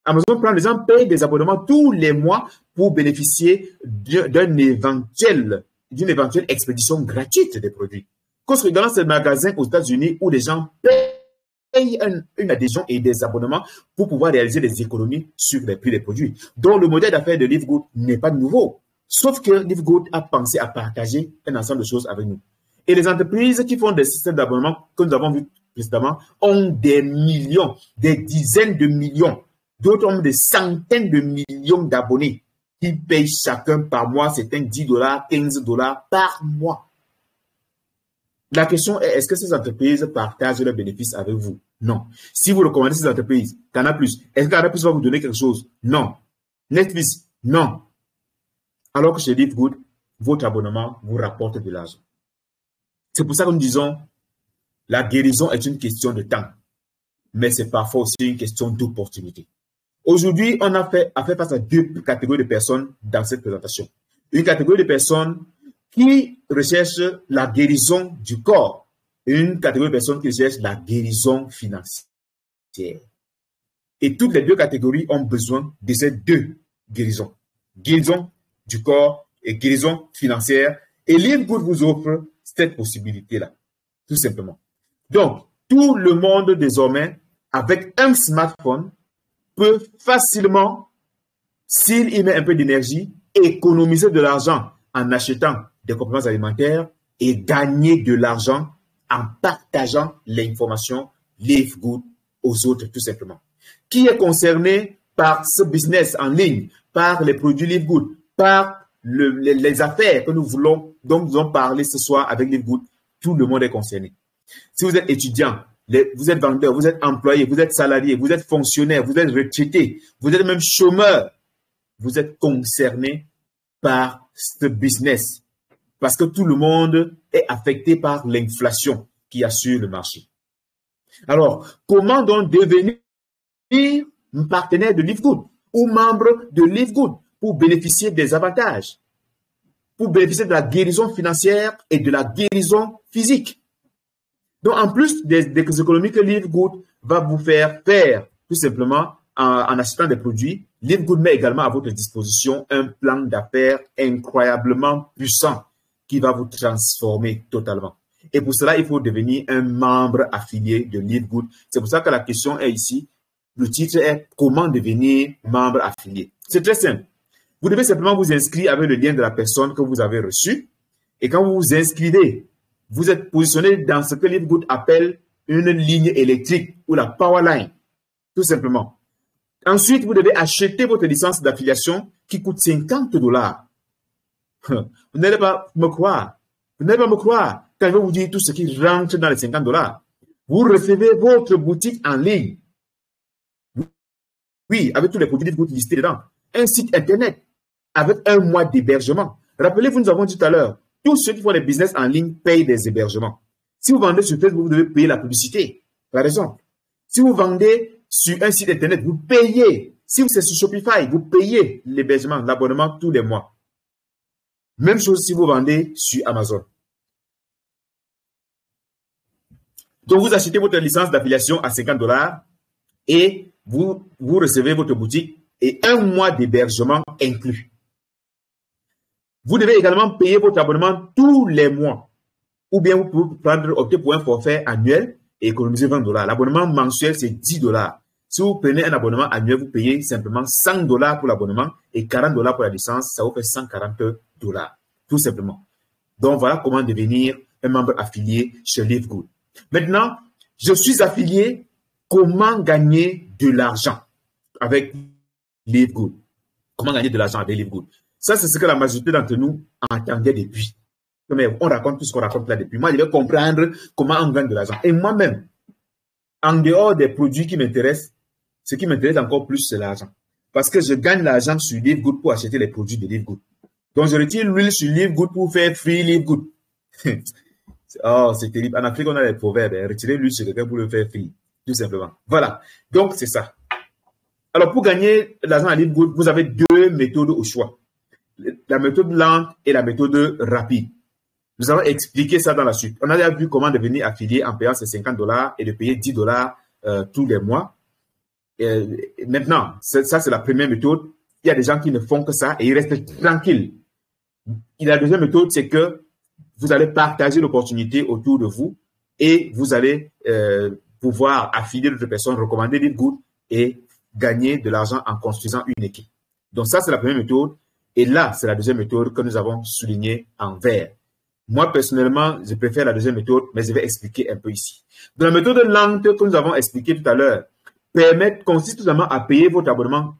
Amazon Prime, les gens payent des abonnements tous les mois pour bénéficier d'une éventuelle expédition gratuite des produits. Costco dans ces magasins aux États-Unis où les gens payent une adhésion et des abonnements pour pouvoir réaliser des économies sur les prix des produits. Donc, le modèle d'affaires de Livegood n'est pas nouveau. Sauf que LiveGood a pensé à partager un ensemble de choses avec nous. Et les entreprises qui font des systèmes d'abonnement, que nous avons vu précédemment, ont des millions, des dizaines de millions. D'autres ont des centaines de millions d'abonnés qui payent chacun par mois, c'est un 10 $, 15 $ par mois. La question est, est-ce que ces entreprises partagent leurs bénéfices avec vous? Non. Si vous recommandez ces entreprises, Canal+, est-ce que Canal+ va vous donner quelque chose? Non. Netflix? Non. Alors que chez LiveGood, votre abonnement vous rapporte de l'argent. C'est pour ça que nous disons, la guérison est une question de temps, mais c'est parfois aussi une question d'opportunité. Aujourd'hui, on a fait face à deux catégories de personnes dans cette présentation. Une catégorie de personnes qui recherchent la guérison du corps et une catégorie de personnes qui recherchent la guérison financière. Et toutes les deux catégories ont besoin de ces deux guérisons. Guérison du corps et guérison financière. Et LiveGood vous offre cette possibilité-là, tout simplement. Donc, tout le monde désormais, avec un smartphone, peut facilement, s'il y met un peu d'énergie, économiser de l'argent en achetant des compléments alimentaires et gagner de l'argent en partageant l'information LiveGood aux autres, tout simplement. Qui est concerné par ce business en ligne, par les produits LiveGood, par les affaires que nous voulons, dont nous allons parler ce soir avec LiveGood? Tout le monde est concerné. Si vous êtes étudiant, vous êtes vendeur, vous êtes employé, vous êtes salarié, vous êtes fonctionnaire, vous êtes retraité, vous êtes même chômeur, vous êtes concerné par ce business parce que tout le monde est affecté par l'inflation qui assure le marché. Alors, comment donc devenir partenaire de LiveGood ou membre de LiveGood pour bénéficier des avantages, pour bénéficier de la guérison financière et de la guérison physique? Donc, en plus des économies que LiveGood va vous faire tout simplement en achetant des produits, LiveGood met également à votre disposition un plan d'affaires incroyablement puissant qui va vous transformer totalement. Et pour cela, il faut devenir un membre affilié de LiveGood. C'est pour ça que la question est ici. Le titre est « Comment devenir membre affilié ?» C'est très simple. Vous devez simplement vous inscrire avec le lien de la personne que vous avez reçu. Et quand vous vous inscrivez, vous êtes positionné dans ce que LiveGood appelle une ligne électrique ou la power line, tout simplement. Ensuite, vous devez acheter votre licence d'affiliation qui coûte 50 $. Vous n'allez pas me croire. Vous n'allez pas me croire quand je vais vous dire tout ce qui rentre dans les 50 $. Vous recevez votre boutique en ligne. Oui, avec tous les produits LiveGood listés dedans. Un site internet avec un mois d'hébergement. Rappelez-vous, nous avons dit tout à l'heure, tous ceux qui font des business en ligne payent des hébergements. Si vous vendez sur Facebook, vous devez payer la publicité, par exemple. Si vous vendez sur un site internet, vous payez. Si c'est sur Shopify, vous payez l'hébergement, l'abonnement tous les mois. Même chose si vous vendez sur Amazon. Donc, vous achetez votre licence d'affiliation à 50 $ et vous recevez votre boutique et un mois d'hébergement inclus. Vous devez également payer votre abonnement tous les mois. Ou bien vous pouvez opter pour un forfait annuel et économiser 20 $. L'abonnement mensuel, c'est 10 $. Si vous prenez un abonnement annuel, vous payez simplement 100 $ pour l'abonnement et 40 $ pour la licence. Ça vous fait 140 $. Tout simplement. Donc, voilà comment devenir un membre affilié chez LiveGood. Maintenant, je suis affilié. Comment gagner de l'argent avec LiveGood? Comment gagner de l'argent avec LiveGood? Ça, c'est ce que la majorité d'entre nous entendait depuis. Mais on raconte tout ce qu'on raconte là depuis. Moi, je vais comprendre comment on gagne de l'argent. Et moi-même, en dehors des produits qui m'intéressent, ce qui m'intéresse encore plus, c'est l'argent. Parce que je gagne l'argent sur LiveGood pour acheter les produits de LiveGood. Donc, je retire l'huile sur LiveGood pour faire free LiveGood. Oh, c'est terrible. En Afrique, on a des proverbes. Retirer l'huile sur quelqu'un pour le faire free. Tout simplement. Voilà. Donc, c'est ça. Alors, pour gagner l'argent à LiveGood, vous avez deux méthodes au choix. La méthode lente et la méthode rapide. Nous allons expliquer ça dans la suite. On a déjà vu comment devenir affilié en payant ces 50 $ et de payer 10 $ tous les mois. Maintenant, ça, c'est la première méthode. Il y a des gens qui ne font que ça et ils restent tranquilles. Et la deuxième méthode, c'est que vous allez partager l'opportunité autour de vous et vous allez pouvoir affilier d'autres personnes, recommander LiveGood et gagner de l'argent en construisant une équipe. Donc ça, c'est la première méthode. Et là, c'est la deuxième méthode que nous avons soulignée en vert. Moi, personnellement, je préfère la deuxième méthode, mais je vais expliquer un peu ici. Dans la méthode lente que nous avons expliquée tout à l'heure, consiste tout simplement à payer votre abonnement.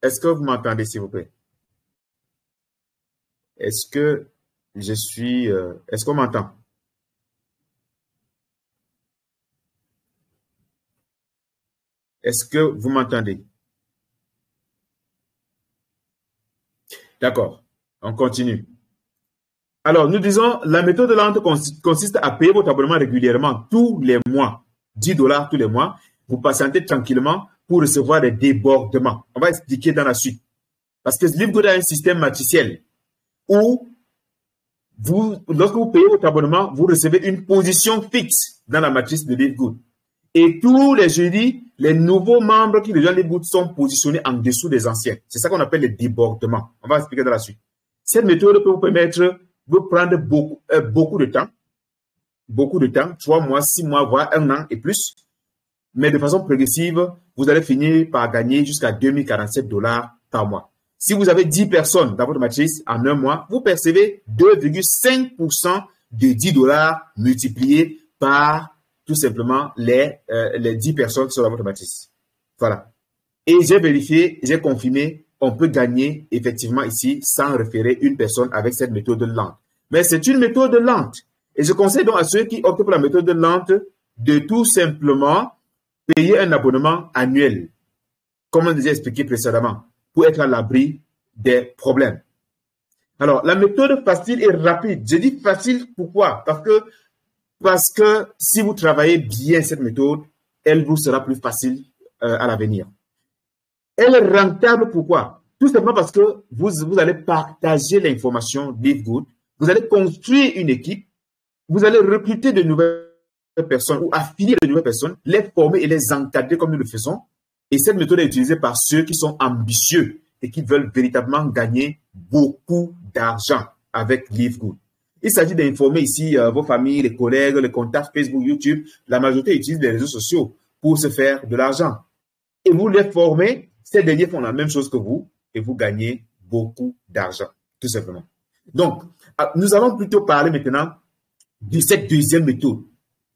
Est-ce que vous m'entendez, s'il vous plaît? Est-ce que je suis... est-ce qu'on m'entend? Est-ce que vous m'entendez? D'accord, on continue. Alors, nous disons, la méthode lente consiste à payer votre abonnement régulièrement, tous les mois, 10 $ tous les mois. Vous patientez tranquillement pour recevoir des débordements. On va expliquer dans la suite. Parce que Livegood a un système matriciel où lorsque vous payez votre abonnement, vous recevez une position fixe dans la matrice de Livegood. Et tous les jeudis, les nouveaux membres qui rejoignent Livegood sont positionnés en dessous des anciens. C'est ça qu'on appelle les débordements. On va expliquer dans la suite. Cette méthode peut vous permettre de prendre beaucoup de temps. Beaucoup de temps, 3 mois, 6 mois, voire 1 an et plus. Mais de façon progressive, vous allez finir par gagner jusqu'à 2047 $ par mois. Si vous avez 10 personnes dans votre matrice en 1 mois, vous percevez 2,5% de 10 $ multipliés par tout simplement les 10 personnes qui sont dans votre matrice. Voilà. Et j'ai vérifié, j'ai confirmé, on peut gagner effectivement ici sans référer une personne avec cette méthode lente. Mais c'est une méthode lente. Et je conseille donc à ceux qui optent pour la méthode lente de tout simplement payer un abonnement annuel, comme on déjà expliqué précédemment, pour être à l'abri des problèmes. Alors, la méthode facile et rapide. Je dis facile, pourquoi? Parce que si vous travaillez bien cette méthode, elle vous sera plus facile à l'avenir. Elle est rentable, pourquoi? Tout simplement parce que vous allez partager l'information Livegood, vous allez construire une équipe, vous allez recruter de nouvelles personnes ou affilier de nouvelles personnes, les former et les encadrer comme nous le faisons. Et cette méthode est utilisée par ceux qui sont ambitieux et qui veulent véritablement gagner beaucoup d'argent avec Livegood. Il s'agit d'informer ici vos familles, les collègues, les contacts Facebook, YouTube. La majorité utilise les réseaux sociaux pour se faire de l'argent. Et vous les formez, ces derniers font la même chose que vous et vous gagnez beaucoup d'argent, tout simplement. Donc, nous allons plutôt parler maintenant de cette deuxième méthode.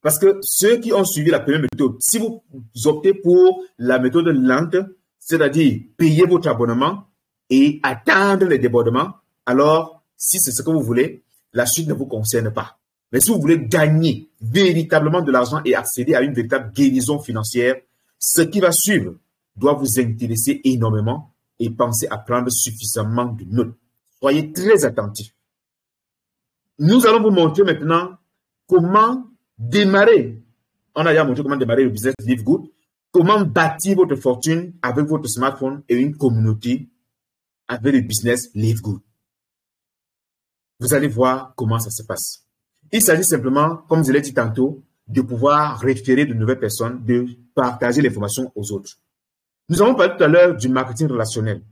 Parce que ceux qui ont suivi la première méthode, si vous optez pour la méthode lente, c'est-à-dire payer votre abonnement et attendre les débordements, alors si c'est ce que vous voulez, la suite ne vous concerne pas. Mais si vous voulez gagner véritablement de l'argent et accéder à une véritable guérison financière, ce qui va suivre doit vous intéresser énormément et pensez à prendre suffisamment de notes. Soyez très attentifs. Nous allons vous montrer maintenant comment démarrer. On a déjà montré comment démarrer le business Livegood, comment bâtir votre fortune avec votre smartphone et une communauté avec le business Livegood. Vous allez voir comment ça se passe. Il s'agit simplement, comme je l'ai dit tantôt, de pouvoir référer de nouvelles personnes, de partager l'information aux autres. Nous avons parlé tout à l'heure du marketing relationnel.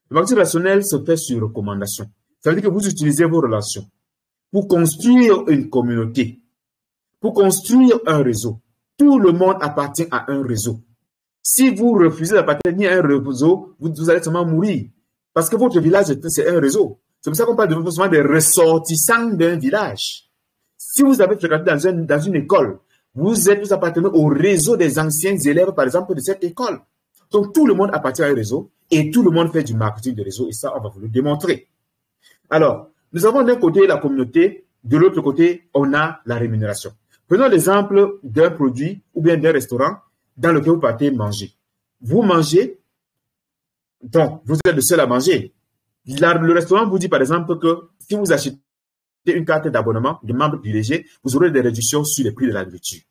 Le marketing relationnel se fait sur recommandation. Ça veut dire que vous utilisez vos relations pour construire une communauté, pour construire un réseau. Tout le monde appartient à un réseau. Si vous refusez d'appartenir à un réseau, vous allez seulement mourir. Parce que votre village, c'est un réseau. C'est pour ça qu'on parle souvent des ressortissants d'un village. Si vous avez fréquenté dans une école, vous appartenez au réseau des anciens élèves, par exemple, de cette école. Donc, tout le monde appartient à un réseau et tout le monde fait du marketing de réseau. Et ça, on va vous le démontrer. Alors, nous avons d'un côté la communauté, de l'autre côté, on a la rémunération. Prenons l'exemple d'un produit ou bien d'un restaurant dans lequel vous partez manger. Vous mangez, donc vous êtes le seul à manger. Le restaurant vous dit par exemple que si vous achetez une carte d'abonnement de membre privilégié, vous aurez des réductions sur les prix de la nourriture.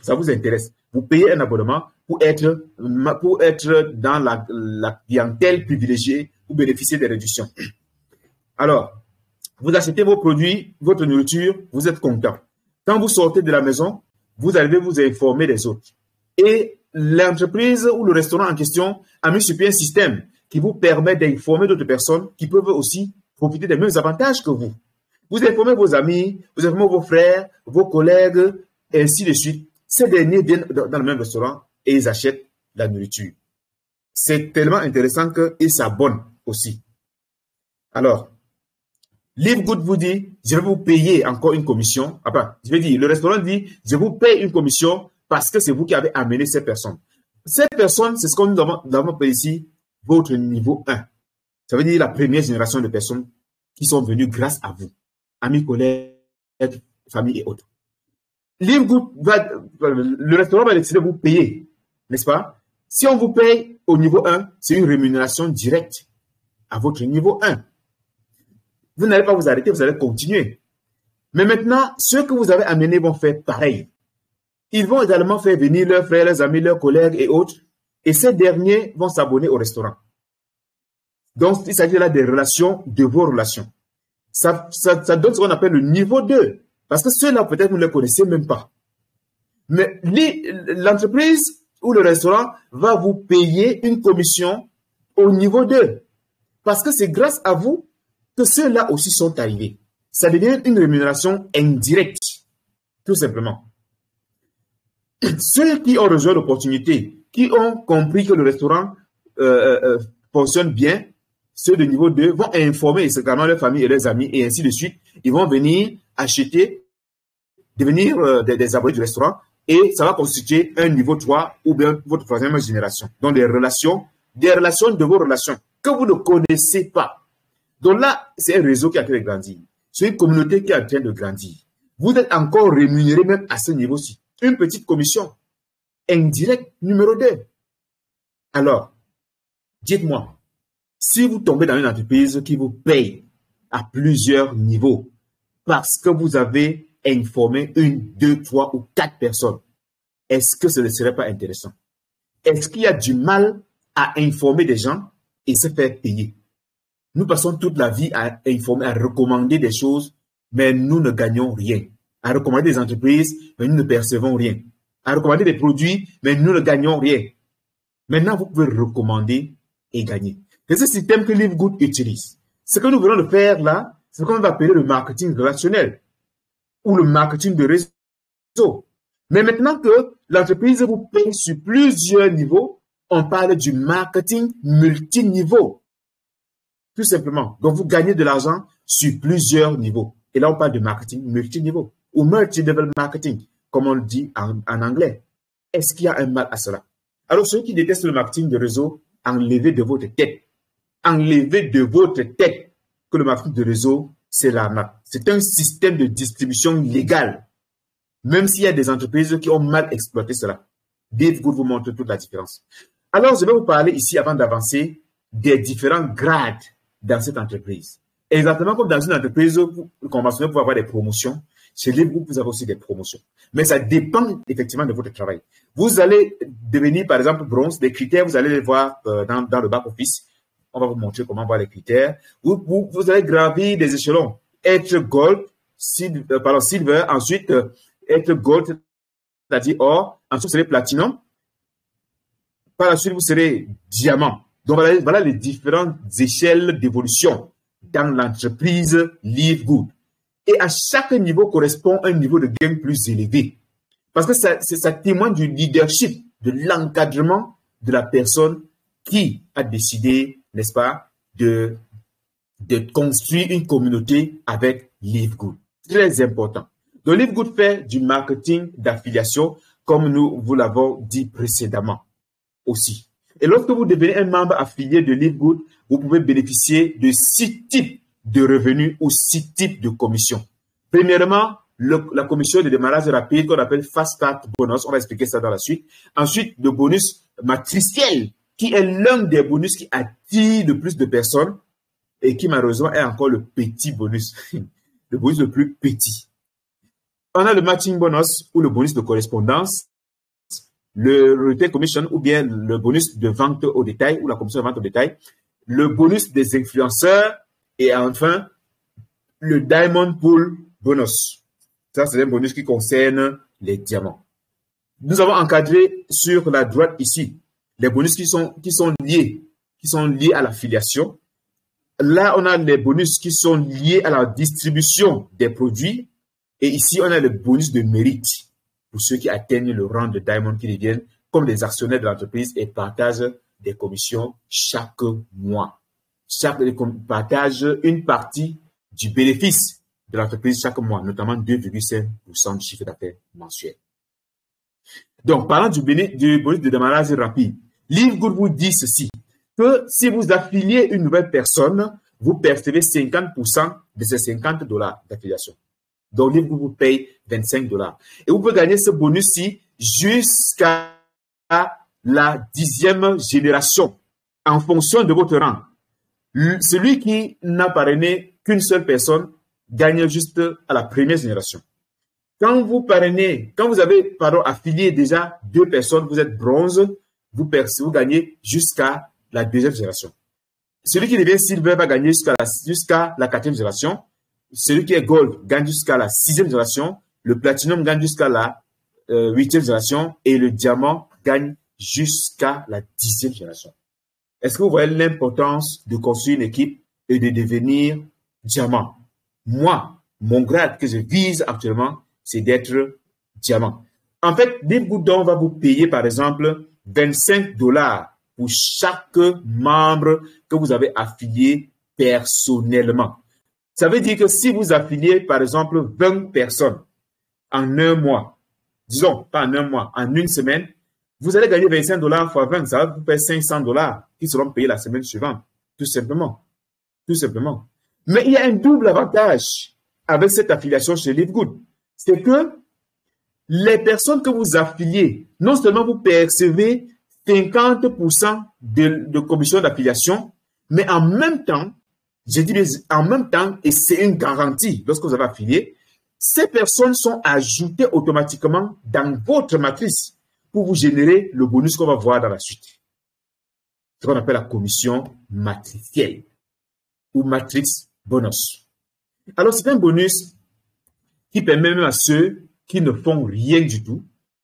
Ça vous intéresse. Vous payez un abonnement pour être dans la clientèle privilégiée pour bénéficier des réductions. Alors, vous achetez vos produits, votre nourriture, vous êtes content. Quand vous sortez de la maison, vous allez vous informer des autres. Et l'entreprise ou le restaurant en question a mis sur pied un système qui vous permet d'informer d'autres personnes qui peuvent aussi profiter des mêmes avantages que vous. Vous informez vos amis, vous informez vos frères, vos collègues, et ainsi de suite. Ces derniers viennent dans le même restaurant et ils achètent la nourriture. C'est tellement intéressant qu'ils s'abonnent aussi. Alors, Live Good vous dit, je vais vous payer encore une commission. Enfin, je vais dire, le restaurant dit, je vous paye une commission parce que c'est vous qui avez amené ces personnes. Ces personnes, c'est ce qu'on nous avons appelé ici, votre niveau 1. Ça veut dire la première génération de personnes qui sont venues grâce à vous. Amis, collègues, famille et autres. Live Good le restaurant va décider de vous payer, n'est-ce pas? Si on vous paye au niveau 1, c'est une rémunération directe à votre niveau 1. Vous n'allez pas vous arrêter, vous allez continuer. Mais maintenant, ceux que vous avez amenés vont faire pareil. Ils vont également faire venir leurs frères, leurs amis, leurs collègues et autres. Et ces derniers vont s'abonner au restaurant. Donc, il s'agit là des relations, de vos relations. Ça donne ce qu'on appelle le niveau 2. Parce que ceux-là, peut-être, vous ne les connaissez même pas. Mais l'entreprise ou le restaurant va vous payer une commission au niveau 2. Parce que c'est grâce à vous que ceux-là aussi sont arrivés. Ça devient une rémunération indirecte, tout simplement. Ceux qui ont rejoint l'opportunité, qui ont compris que le restaurant fonctionne bien, ceux de niveau 2 vont informer également leur famille et leurs amis, et ainsi de suite. Ils vont venir acheter, devenir des abonnés du restaurant, et ça va constituer un niveau 3 ou bien votre troisième génération. Donc des relations de vos relations que vous ne connaissez pas. Donc là, c'est un réseau qui est en train de grandir. C'est une communauté qui est en train de grandir. Vous êtes encore rémunéré même à ce niveau-ci. Une petite commission indirecte numéro 2. Alors, dites-moi, si vous tombez dans une entreprise qui vous paye à plusieurs niveaux parce que vous avez informé 1, 2, 3 ou 4 personnes, est-ce que ce ne serait pas intéressant? Est-ce qu'il y a du mal à informer des gens et se faire payer? Nous passons toute la vie à informer, à recommander des choses, mais nous ne gagnons rien. À recommander des entreprises, mais nous ne percevons rien. À recommander des produits, mais nous ne gagnons rien. Maintenant, vous pouvez recommander et gagner. C'est ce système que Live Good utilise. Ce que nous venons de faire là, c'est ce qu'on va appeler le marketing relationnel ou le marketing de réseau. Mais maintenant que l'entreprise vous paye sur plusieurs niveaux, on parle du marketing multiniveau. Tout simplement. Donc, vous gagnez de l'argent sur plusieurs niveaux. Et là, on parle de marketing multiniveau ou multi-level marketing, comme on le dit en anglais. Est-ce qu'il y a un mal à cela? Alors, ceux qui détestent le marketing de réseau, enlevez de votre tête. Enlevez de votre tête que le marketing de réseau, c'est l'arnaque. C'est un système de distribution légal. Même s'il y a des entreprises qui ont mal exploité cela. Live Good vous montre toute la différence. Alors, je vais vous parler ici, avant d'avancer, des différents grades dans cette entreprise. Exactement comme dans une entreprise conventionnelle pour avoir des promotions, chez Live Good, vous avez aussi des promotions. Mais ça dépend effectivement de votre travail. Vous allez devenir, par exemple, bronze. Des critères, vous allez les voir dans le back-office. On va vous montrer comment voir les critères. Vous allez gravir des échelons. Être gold, silver, ensuite être gold, c'est-à-dire or. Ensuite, vous serez platinum. Par la suite, vous serez diamant. Donc, voilà les différentes échelles d'évolution dans l'entreprise Live Good. Et à chaque niveau correspond un niveau de gain plus élevé. Parce que ça témoigne du leadership, de l'encadrement de la personne qui a décidé, n'est-ce pas, de construire une communauté avec Live Good. Très important. Donc, Live Good fait du marketing d'affiliation, comme nous vous l'avons dit précédemment aussi. Et lorsque vous devenez un membre affilié de Live Good, vous pouvez bénéficier de 6 types de revenus ou 6 types de commissions. Premièrement, la commission de démarrage rapide qu'on appelle Fast Start Bonus. On va expliquer ça dans la suite. Ensuite, le bonus matriciel, qui est l'un des bonus qui attire le plus de personnes et qui malheureusement est encore le petit bonus, le bonus le plus petit. On a le matching bonus ou le bonus de correspondance, le retail commission ou bien le bonus de vente au détail ou la commission de vente au détail, le bonus des influenceurs et enfin le Diamond Pool bonus. Ça, c'est un bonus qui concerne les diamants. Nous avons encadré sur la droite ici les bonus qui sont liés à l'affiliation. Là, on a les bonus qui sont liés à la distribution des produits. Et ici, on a le bonus de mérite pour ceux qui atteignent le rang de Diamond, qui deviennent comme des actionnaires de l'entreprise et partagent des commissions chaque mois. chaque partage une partie du bénéfice de l'entreprise chaque mois, notamment 2,5% du chiffre d'affaires mensuel. Donc, parlant du bonus de démarrage rapide, Livegood vous dit ceci, que si vous affiliez une nouvelle personne, vous percevez 50% de ces $50 d'affiliation. Donc, Livegood vous paye $25. Et vous pouvez gagner ce bonus-ci jusqu'à la 10e génération en fonction de votre rang. Celui qui n'a parrainé qu'une seule personne gagne juste à la première génération. Quand vous avez affilié déjà 2 personnes, vous êtes bronze, vous gagnez jusqu'à la 2e génération. Celui qui devient silver va gagner jusqu'à la 4e génération. Celui qui est gold gagne jusqu'à la 6e génération. Le platinum gagne jusqu'à la 8e génération. Et le diamant gagne jusqu'à la 10e génération. Est-ce que vous voyez l'importance de construire une équipe et de devenir diamant? Moi, mon grade que je vise actuellement, c'est d'être diamant. En fait, Livegood va vous payer, par exemple, $25 pour chaque membre que vous avez affilié personnellement. Ça veut dire que si vous affiliez, par exemple, 20 personnes en un mois, disons, pas en un mois, en une semaine, vous allez gagner $25 fois 20, ça va vous faire $500 qui seront payés la semaine suivante. Tout simplement. Tout simplement. Mais il y a un double avantage avec cette affiliation chez Livegood. C'est que les personnes que vous affiliez, non seulement vous percevez 50% de commission d'affiliation, mais en même temps, j'ai dit en même temps, et c'est une garantie lorsque vous avez affilié, ces personnes sont ajoutées automatiquement dans votre matrice pour vous générer le bonus qu'on va voir dans la suite. Ce qu'on appelle la commission matricielle ou matrix bonus. Alors, c'est un bonus qui permet même à ceux qui ne font rien du tout,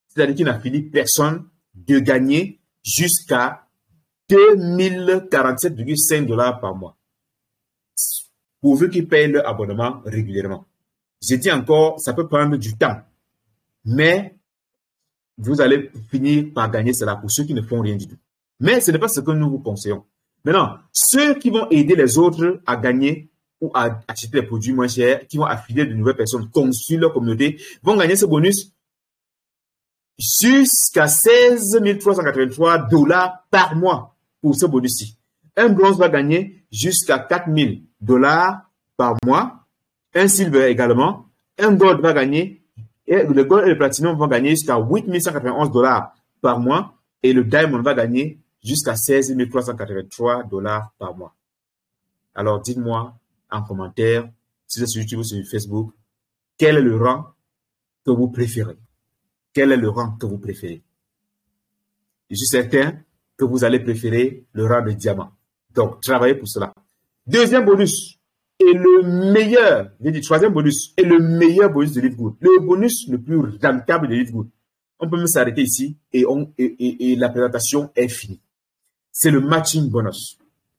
c'est-à-dire qui n'affilient personne, de gagner jusqu'à $2047,5 par mois, pourvu qu'ils payent leur abonnement régulièrement. J'ai dit encore, ça peut prendre du temps, mais vous allez finir par gagner cela pour ceux qui ne font rien du tout. Mais ce n'est pas ce que nous vous conseillons. Maintenant, ceux qui vont aider les autres à gagner ou à acheter des produits moins chers, qui vont affilier de nouvelles personnes, construire leur communauté, vont gagner ce bonus jusqu'à $16 par mois pour ce bonus-ci. Un bronze va gagner jusqu'à $4,000 par mois. Un silver également. Un gold va gagner, et le gold et le platinum vont gagner jusqu'à $8,191 par mois. Et le diamond va gagner jusqu'à $16,383 par mois. Alors, dites-moi en commentaire, si c'est sur YouTube ou sur Facebook, quel est le rang que vous préférez? Quel est le rang que vous préférez? Je suis certain que vous allez préférer le rang de diamant. Donc, travaillez pour cela. Deuxième bonus, et le meilleur, j'ai dit troisième bonus, et le meilleur bonus de Livegood. Le bonus le plus rentable de Livegood. On peut même s'arrêter ici et la présentation est finie. C'est le matching bonus.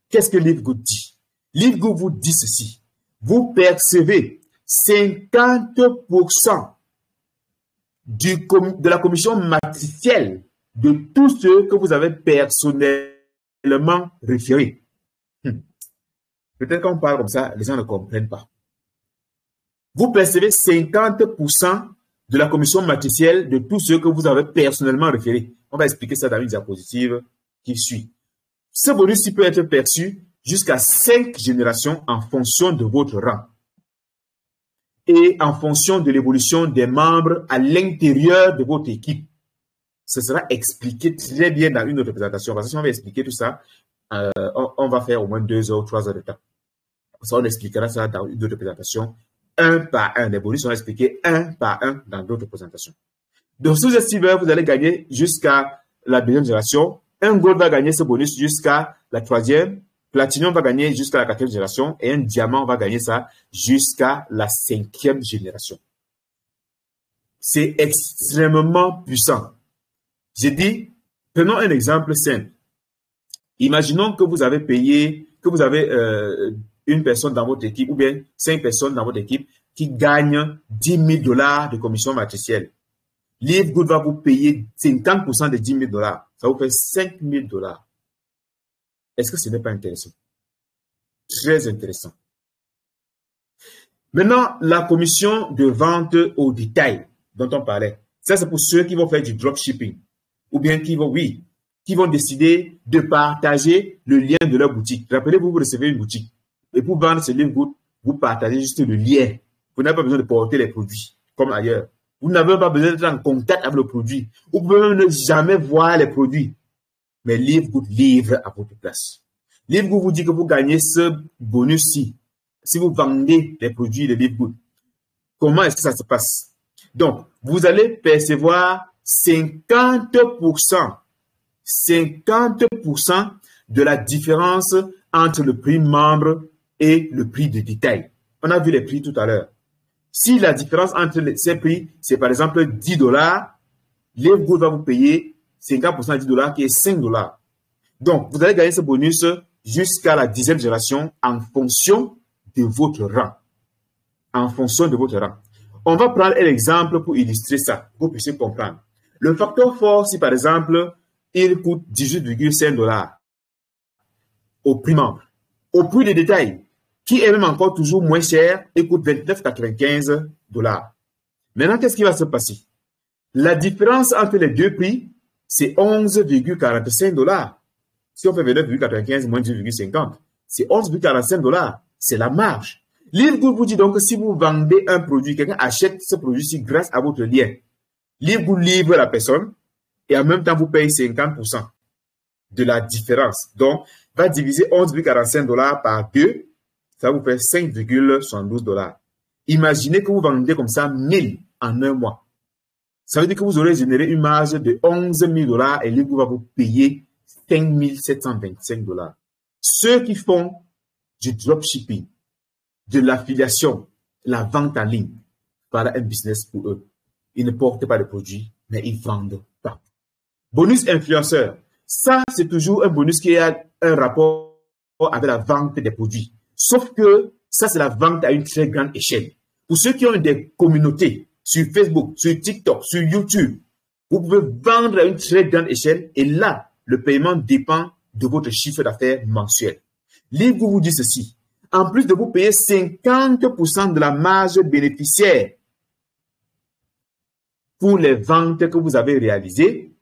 Qu'est-ce que Livegood dit? Livegood vous dit ceci. Vous percevez 50% de la commission matricielle de tous ceux que vous avez personnellement référés. Peut-être qu'on parle comme ça, les gens ne comprennent pas. Vous percevez 50% de la commission matricielle de tous ceux que vous avez personnellement référés. On va expliquer ça dans une diapositive qui suit. Ce bonus peut être perçu jusqu'à 5 générations en fonction de votre rang et en fonction de l'évolution des membres à l'intérieur de votre équipe. Ce sera expliqué très bien dans une autre présentation. Parce que si on va expliquer tout ça, on va faire au moins 2 heures ou 3 heures de temps. Ça, on expliquera ça dans une autre présentation, un par un. Les bonus sont expliqués un par un dans d'autres présentations. Donc, sous ce silver, vous allez gagner jusqu'à la deuxième génération. Un gold va gagner ce bonus jusqu'à la troisième. Platinum va gagner jusqu'à la quatrième génération. Et un diamant va gagner ça jusqu'à la 5e génération. C'est extrêmement puissant. J'ai dit, prenons un exemple simple. Imaginons que vous avez payé, que vous avez une personne dans votre équipe ou bien 5 personnes dans votre équipe qui gagnent $10,000 de commission matricielle. Livegood va vous payer 50% de $10,000. Ça vous fait $5,000. Est-ce que ce n'est pas intéressant? Très intéressant. Maintenant, la commission de vente au détail dont on parlait. Ça, c'est pour ceux qui vont faire du dropshipping ou bien qui vont décider de partager le lien de leur boutique. Rappelez-vous, vous recevez une boutique et pour vendre ce livre, vous partagez juste le lien. Vous n'avez pas besoin de porter les produits comme ailleurs. Vous n'avez pas besoin d'être en contact avec le produit. Vous pouvez même ne jamais voir les produits. Mais Livegood livre à votre place. Livegood vous dit que vous gagnez ce bonus-ci si vous vendez les produits de Livegood. Comment est-ce que ça se passe? Donc, vous allez percevoir 50% de la différence entre le prix membre et le prix de détail. On a vu les prix tout à l'heure. Si la différence entre ces prix, c'est par exemple $10, Livegood va vous payer 50% de $10 qui est $5. Donc, vous allez gagner ce bonus jusqu'à la 10e génération en fonction de votre rang. En fonction de votre rang. On va prendre un exemple pour illustrer ça, pour que vous puissiez comprendre. Le facteur fort, si par exemple, il coûte $18,5 au prix membre. Au prix de détail, qui est même encore toujours moins cher, il coûte $29,95. Maintenant, qu'est-ce qui va se passer? La différence entre les deux prix, c'est $11,45. Si on fait $29,95 moins $10,50, c'est $11,45. C'est la marge. Livegood vous dit donc que si vous vendez un produit, quelqu'un achète ce produit-ci grâce à votre lien. Livegood livre la personne et en même temps vous payez 50% de la différence. Donc, va diviser $11,45 par 2, ça vous fait $5,72. Imaginez que vous vendez comme ça 1000 en un mois. Ça veut dire que vous aurez généré une marge de $11,000 et Livegood va vous payer $5,725. Ceux qui font du dropshipping, de l'affiliation, la vente en ligne, voilà un business pour eux. Ils ne portent pas de produits, mais ils vendent pas. Bonus influenceur. Ça, c'est toujours un bonus qui a un rapport avec la vente des produits. Sauf que ça, c'est la vente à une très grande échelle. Pour ceux qui ont des communautés sur Facebook, sur TikTok, sur YouTube, vous pouvez vendre à une très grande échelle et là, le paiement dépend de votre chiffre d'affaires mensuel. Livegood vous dit ceci. En plus de vous payer 50% de la marge bénéficiaire pour les ventes que vous avez réalisées,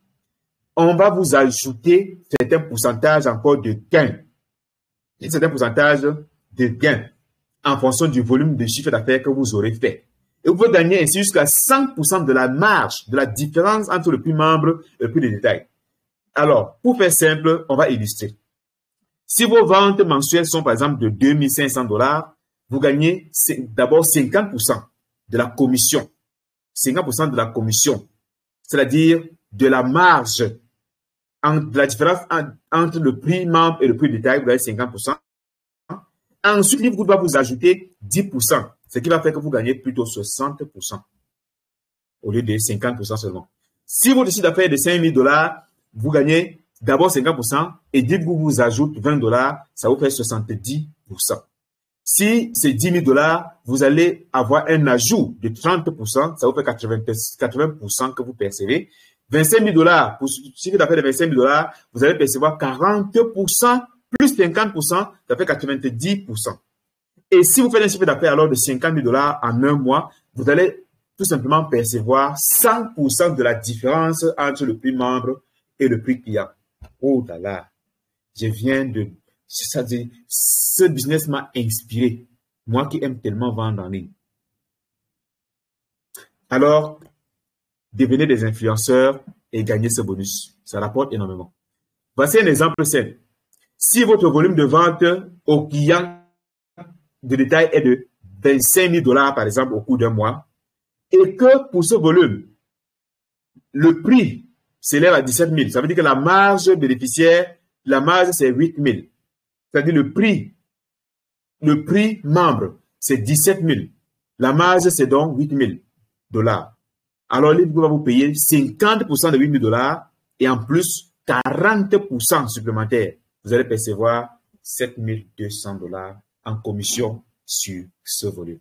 on va vous ajouter certains pourcentages encore de gains. Certains pourcentages de gains en fonction du volume de chiffre d'affaires que vous aurez fait. Et vous pouvez gagner ainsi jusqu'à 100% de la marge, de la différence entre le prix membre et le prix de détail. Alors, pour faire simple, on va illustrer. Si vos ventes mensuelles sont par exemple de $2,500, vous gagnez d'abord 50% de la commission. 50% de la commission, c'est-à-dire de la marge, de la différence entre le prix membre et le prix de détail, vous avez 50%. Ensuite, Livegood va vous ajouter 10%, ce qui va faire que vous gagnez plutôt 60% au lieu de 50% seulement. Si votre chiffre d'affaires est de $5,000, vous gagnez d'abord 50% et Livegood vous ajoute $20, ça vous fait 70%. Si c'est $10,000, vous allez avoir un ajout de 30%, ça vous fait 80% que vous percevez. $25,000, pour ce chiffre d'affaires de $25,000, vous allez percevoir 40% plus 50%, ça fait 90%. Et si vous faites un chiffre d'affaires alors de $50,000 en un mois, vous allez tout simplement percevoir 100% de la différence entre le prix membre et le prix client. Oh là là, ce business m'a inspiré. Moi qui aime tellement vendre en ligne. Alors, devenez des influenceurs et gagnez ce bonus. Ça rapporte énormément. Voici un exemple simple. Si votre volume de vente au client de détail est de $25,000 par exemple au cours d'un mois, et que pour ce volume, le prix s'élève à 17 000. Ça veut dire que la marge bénéficiaire, la marge c'est 8 000. C'est-à-dire le prix membre, c'est 17 000. La marge c'est donc 8 000 $. Alors, Livegood va vous payer 50% de 8 000 $ et en plus 40% supplémentaires. Vous allez percevoir 7 200 $ en commission sur ce volume.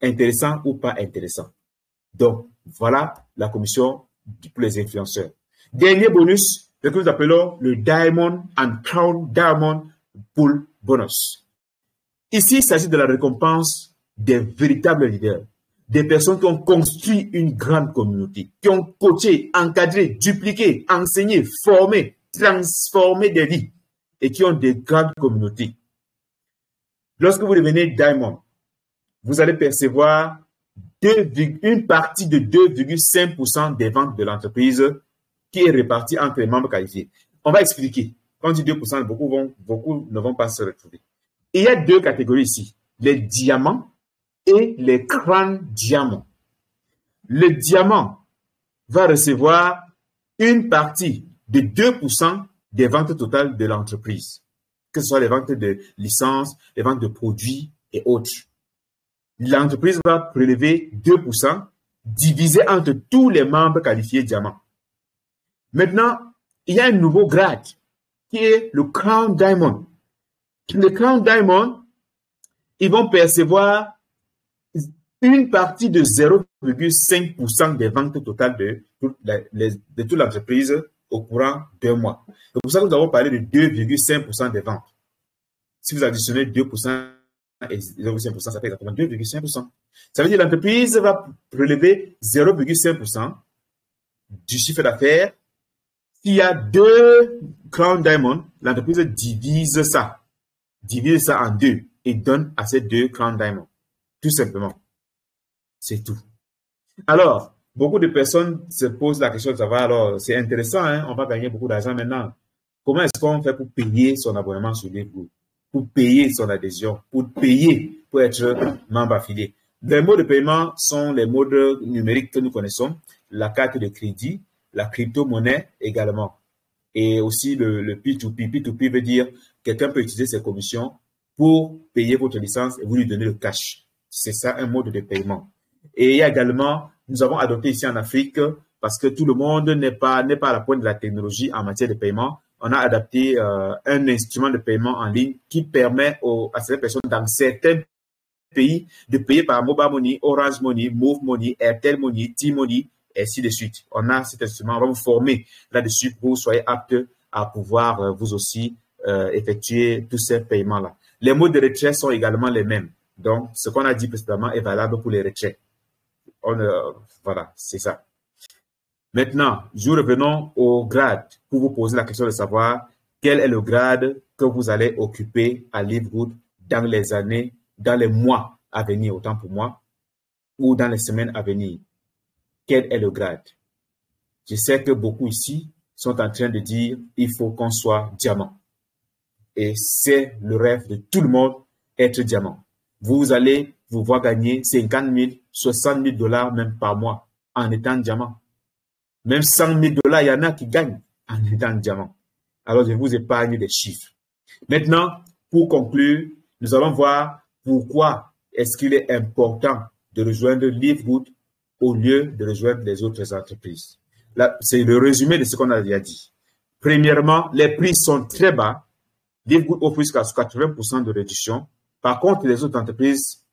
Intéressant ou pas intéressant? Donc, voilà la commission pour les influenceurs. Dernier bonus, ce que nous appelons le Diamond and Crown Diamond Pool Bonus. Ici, il s'agit de la récompense des véritables leaders, des personnes qui ont construit une grande communauté, qui ont coaché, encadré, dupliqué, enseigné, formé, transformé des vies et qui ont des grandes communautés. Lorsque vous devenez Diamond, vous allez percevoir une partie de 2,5% des ventes de l'entreprise qui est répartie entre les membres qualifiés. On va expliquer. Quand on dit 2%, beaucoup ne vont pas se retrouver. Il y a deux catégories ici, les diamants et les crânes diamants. Le diamant va recevoir une partie de 2% des ventes totales de l'entreprise, que ce soit les ventes de licences, les ventes de produits et autres. L'entreprise va prélever 2% divisé entre tous les membres qualifiés diamant. Maintenant, il y a un nouveau grade qui est le Crown Diamond. Les Crown Diamond, ils vont percevoir une partie de 0,5% des ventes totales de toute l'entreprise au courant d'un mois. C'est pour ça que nous avons parlé de 2,5% des ventes. Si vous additionnez 2% et 0,5%, ça fait exactement 2,5%. Ça veut dire que l'entreprise va prélever 0,5% du chiffre d'affaires. S'il y a 2 Crown Diamond, l'entreprise divise ça en 2 et donne à ces 2 Crown Diamond. Tout simplement. C'est tout. Alors, beaucoup de personnes se posent la question de savoir, alors, c'est intéressant, hein, on va gagner beaucoup d'argent maintenant. Comment est-ce qu'on fait pour payer son abonnement sur Livgood, pour payer son adhésion, pour payer, pour être membre affilié? Les modes de paiement sont les modes numériques que nous connaissons, la carte de crédit, la crypto-monnaie également. Et aussi le P2P. P2P veut dire quelqu'un peut utiliser ses commissions pour payer votre licence et vous lui donner le cash. C'est ça un mode de paiement. Et il y a également, nous avons adopté ici en Afrique, parce que tout le monde n'est pas à la pointe de la technologie en matière de paiement, on a adapté un instrument de paiement en ligne qui permet à certaines personnes dans certains pays de payer par Mobile Money, Orange Money, Move Money, Airtel Money, T-Money, et ainsi de suite. On a cet instrument, on va vous former là-dessus pour que vous soyez apte à pouvoir vous aussi effectuer tous ces paiements-là. Les modes de retrait sont également les mêmes. Donc, ce qu'on a dit précédemment est valable pour les retraits. Voilà, c'est ça. Maintenant, nous revenons au grade pour vous poser la question de savoir quel est le grade que vous allez occuper à Livgood dans les années, dans les mois à venir, autant pour moi, ou dans les semaines à venir. Quel est le grade? Je sais que beaucoup ici sont en train de dire il faut qu'on soit diamant. Et c'est le rêve de tout le monde, être diamant. Vous allez vous voir gagner 50 000, 60 000 $ même par mois en étant diamant. Même 100 000 $, il y en a qui gagnent en étant diamant. Alors, je vous épargne des chiffres. Maintenant, pour conclure, nous allons voir pourquoi est-ce qu'il est important de rejoindre Livgood au lieu de rejoindre les autres entreprises. Là, c'est le résumé de ce qu'on a déjà dit. Premièrement, les prix sont très bas. Livgood offre jusqu'à 80% de réduction. Par contre, les autres entreprises,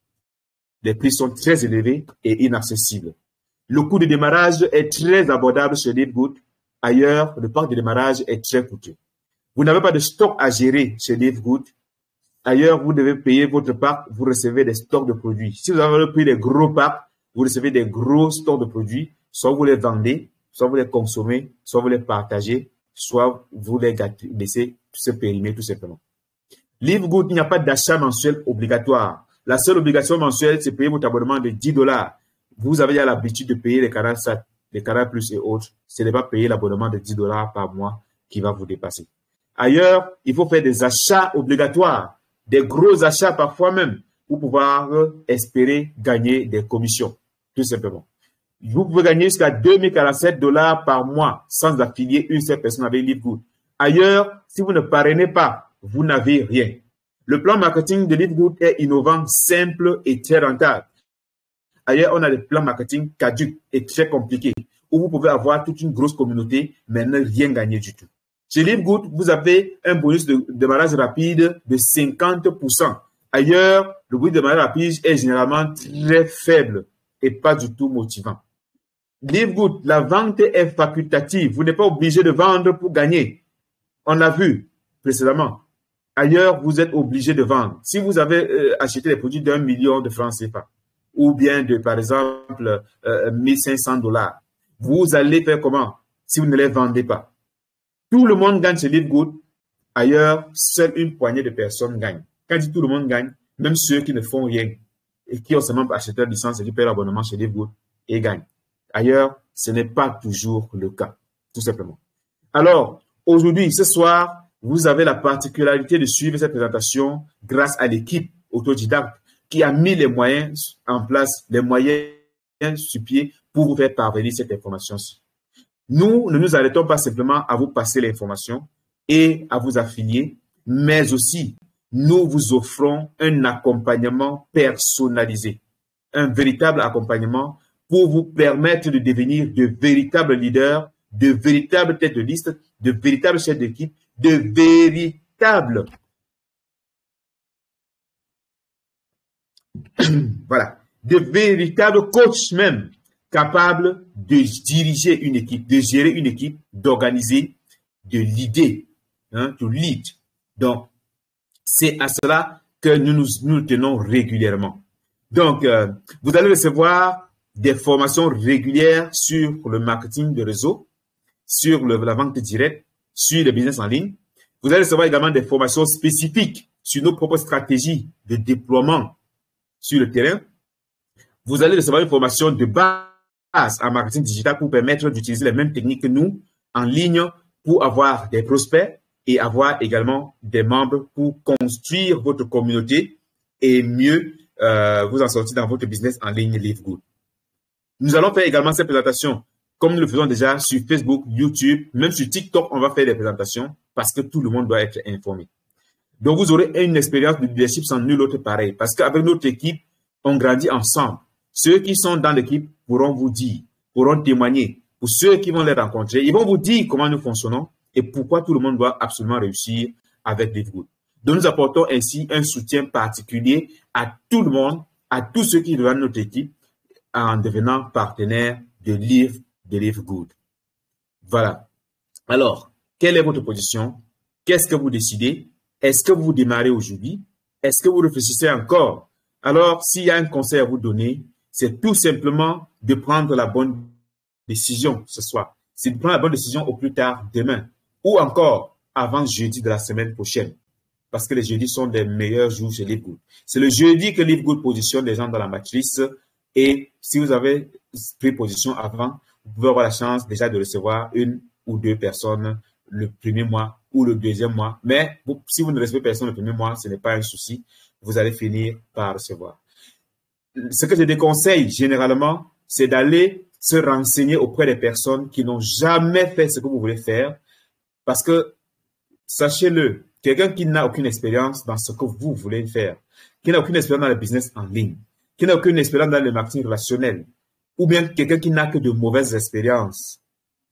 les prix sont très élevés et inaccessibles. Le coût de démarrage est très abordable chez Livgood. Ailleurs, le parc de démarrage est très coûteux. Vous n'avez pas de stock à gérer chez Livgood. Ailleurs, vous devez payer votre parc, vous recevez des stocks de produits. Si vous avez pris des gros packs, vous recevez des gros stocks de produits. Soit vous les vendez, soit vous les consommez, soit vous les partagez, soit vous les laissez se périmer tout simplement. Livgood, il n'y a pas d'achat mensuel obligatoire. La seule obligation mensuelle, c'est payer votre abonnement de 10 $. Vous avez déjà l'habitude de payer les canaux SAT, les canaux plus et autres. Ce n'est pas payer l'abonnement de 10 $ par mois qui va vous dépasser. Ailleurs, il faut faire des achats obligatoires, des gros achats parfois même, pour pouvoir espérer gagner des commissions, tout simplement. Vous pouvez gagner jusqu'à 2047 $ par mois sans affilier une seule personne avec Livgood. Ailleurs, si vous ne parrainez pas, vous n'avez rien. Le plan marketing de Livgood est innovant, simple et très rentable. Ailleurs, on a des plans marketing caducs et très compliqués, où vous pouvez avoir toute une grosse communauté, mais ne rien gagner du tout. Chez Livgood, vous avez un bonus de démarrage rapide de 50%. Ailleurs, le bonus de démarrage rapide est généralement très faible et pas du tout motivant. Livgood, la vente est facultative. Vous n'êtes pas obligé de vendre pour gagner. On l'a vu précédemment. Ailleurs, vous êtes obligé de vendre. Si vous avez acheté des produits d'1 million de francs CFA, ou bien de, par exemple, 1500 $, vous allez faire comment si vous ne les vendez pas? Tout le monde gagne chez Livegood. Ailleurs, seule une poignée de personnes gagnent. Quand je dis tout le monde gagne, même ceux qui ne font rien et qui ont seulement acheté leur licence et qui paient l'abonnement chez Livegood et gagnent. Ailleurs, ce n'est pas toujours le cas, tout simplement. Alors, aujourd'hui, ce soir, vous avez la particularité de suivre cette présentation grâce à l'équipe autodidacte qui a mis les moyens en place, les moyens sur pied pour vous faire parvenir cette information-ci. Nous ne nous arrêtons pas simplement à vous passer l'information et à vous affilier, mais aussi nous vous offrons un accompagnement personnalisé, un véritable accompagnement pour vous permettre de devenir de véritables leaders, de véritables têtes de liste, de véritables chefs d'équipe, de véritables voilà, de véritables coachs même, capables de diriger une équipe, de gérer une équipe, d'organiser, de leader, to lead. Donc, c'est à cela que nous tenons régulièrement. Donc, vous allez recevoir des formations régulières sur le marketing de réseau, sur la vente directe, sur le business en ligne. Vous allez recevoir également des formations spécifiques sur nos propres stratégies de déploiement sur le terrain. Vous allez recevoir une formation de base en marketing digital pour permettre d'utiliser les mêmes techniques que nous en ligne pour avoir des prospects et avoir également des membres pour construire votre communauté et mieux vous en sortir dans votre business en ligne Livegood. Nous allons faire également ces présentations comme nous le faisons déjà sur Facebook, YouTube, même sur TikTok, on va faire des présentations parce que tout le monde doit être informé. Donc, vous aurez une expérience de leadership sans nul autre pareil parce qu'avec notre équipe, on grandit ensemble. Ceux qui sont dans l'équipe pourront vous dire, pourront témoigner. Pour ceux qui vont les rencontrer, ils vont vous dire comment nous fonctionnons et pourquoi tout le monde doit absolument réussir avec Livegood. Donc, nous apportons ainsi un soutien particulier à tout le monde, à tous ceux qui rejoignent notre équipe en devenant partenaire de Livegood. Voilà. Alors, quelle est votre position? Qu'est-ce que vous décidez? Est-ce que vous démarrez aujourd'hui? Est-ce que vous réfléchissez encore? Alors, s'il y a un conseil à vous donner, c'est tout simplement de prendre la bonne décision ce soir. C'est de prendre la bonne décision au plus tard demain ou encore avant jeudi de la semaine prochaine. Parce que les jeudis sont des meilleurs jours chez Livegood. C'est le jeudi que Livegood positionne les gens dans la matrice et si vous avez pris position avant, vous pouvez avoir la chance déjà de recevoir une ou deux personnes le premier mois ou le deuxième mois. Mais si vous ne recevez personne le premier mois, ce n'est pas un souci. Vous allez finir par recevoir. Ce que je déconseille généralement, c'est d'aller se renseigner auprès des personnes qui n'ont jamais fait ce que vous voulez faire. Parce que, sachez-le, quelqu'un qui n'a aucune expérience dans ce que vous voulez faire, qui n'a aucune expérience dans le business en ligne, qui n'a aucune expérience dans le marketing relationnel, ou bien quelqu'un qui n'a que de mauvaises expériences,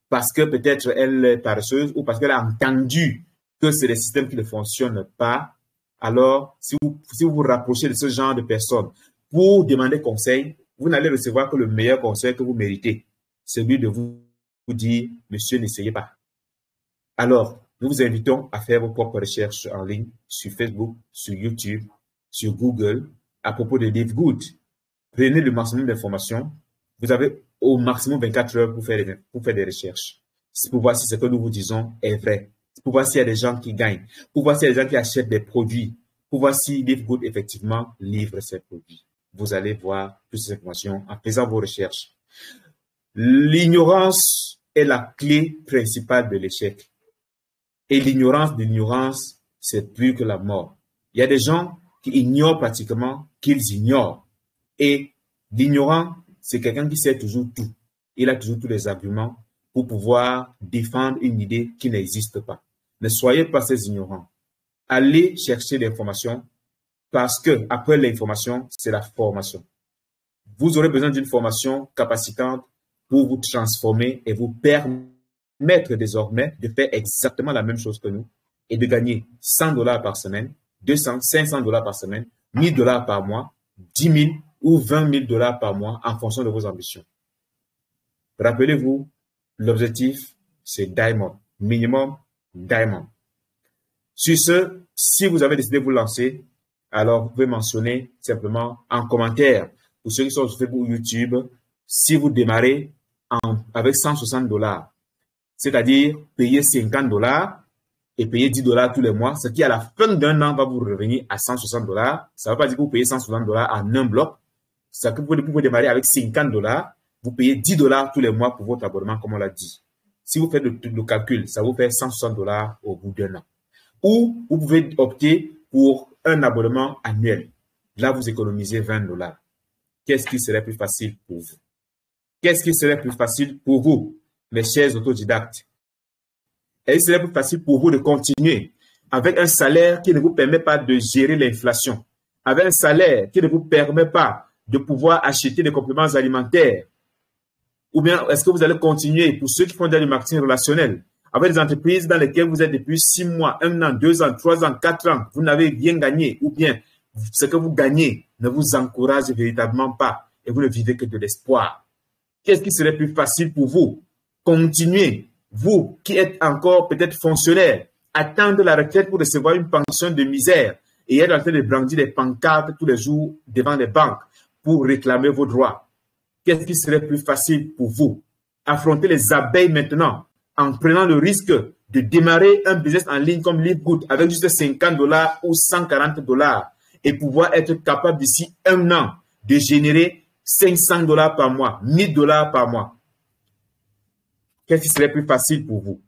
parce que peut-être elle est paresseuse ou parce qu'elle a entendu que c'est des systèmes qui ne fonctionnent pas, alors si vous vous rapprochez de ce genre de personnes pour demander conseil, vous n'allez recevoir que le meilleur conseil que vous méritez, celui de vous dire, monsieur, n'essayez pas. Alors, nous vous invitons à faire vos propres recherches en ligne sur Facebook, sur YouTube, sur Google, à propos de Livegood. Prenez le maximum d'informations. Vous avez au maximum 24 heures pour faire des recherches. Pour voir si ce que nous vous disons est vrai. Pour voir s'il y a des gens qui gagnent. Pour voir s'il y a des gens qui achètent des produits. Pour voir si Livegood effectivement livre ses produits. Vous allez voir toutes ces informations en faisant vos recherches. L'ignorance est la clé principale de l'échec. Et l'ignorance de l'ignorance, c'est plus que la mort. Il y a des gens qui ignorent pratiquement qu'ils ignorent. Et l'ignorant, c'est quelqu'un qui sait toujours tout. Il a toujours tous les arguments pour pouvoir défendre une idée qui n'existe pas. Ne soyez pas ces ignorants. Allez chercher l'information parce que après l'information, c'est la formation. Vous aurez besoin d'une formation capacitante pour vous transformer et vous permettre désormais de faire exactement la même chose que nous et de gagner 100 $ par semaine, 200, 500 $ par semaine, 1000 $ par mois, 10 000 ou 20 000 $ par mois en fonction de vos ambitions. Rappelez-vous, l'objectif, c'est Diamond. Minimum Diamond. Sur ce, si vous avez décidé de vous lancer, alors vous pouvez mentionner simplement en commentaire, pour ceux qui sont sur Facebook ou YouTube, si vous démarrez avec $160, c'est-à-dire payer $50 et payer $10 tous les mois, ce qui à la fin d'un an va vous revenir à $160. Ça ne veut pas dire que vous payez $160 en un bloc. Ça que vous pouvez démarrer avec $50, vous payez $10 tous les mois pour votre abonnement, comme on l'a dit. Si vous faites le calcul, ça vous fait $160 au bout d'un an. Ou vous pouvez opter pour un abonnement annuel. Là, vous économisez $20. Qu'est-ce qui serait plus facile pour vous? Qu'est-ce qui serait plus facile pour vous, mes chers autodidactes? Et il serait plus facile pour vous de continuer avec un salaire qui ne vous permet pas de gérer l'inflation, avec un salaire qui ne vous permet pas de pouvoir acheter des compléments alimentaires. Ou bien est-ce que vous allez continuer, pour ceux qui font du marketing relationnel, avec des entreprises dans lesquelles vous êtes depuis 6 mois, 1 an, 2 ans, 3 ans, 4 ans, vous n'avez rien gagné, ou bien ce que vous gagnez ne vous encourage véritablement pas et vous ne vivez que de l'espoir. Qu'est-ce qui serait plus facile pour vous? Continuez, vous qui êtes encore peut-être fonctionnaire, attendre la retraite pour recevoir une pension de misère et être en train de brandir des pancartes tous les jours devant les banques pour réclamer vos droits. Qu'est-ce qui serait plus facile pour vous? Affronter les abeilles maintenant en prenant le risque de démarrer un business en ligne comme LiveGood avec juste $50 ou $140 et pouvoir être capable d'ici un an de générer $500 par mois, $1000 par mois. Qu'est-ce qui serait plus facile pour vous?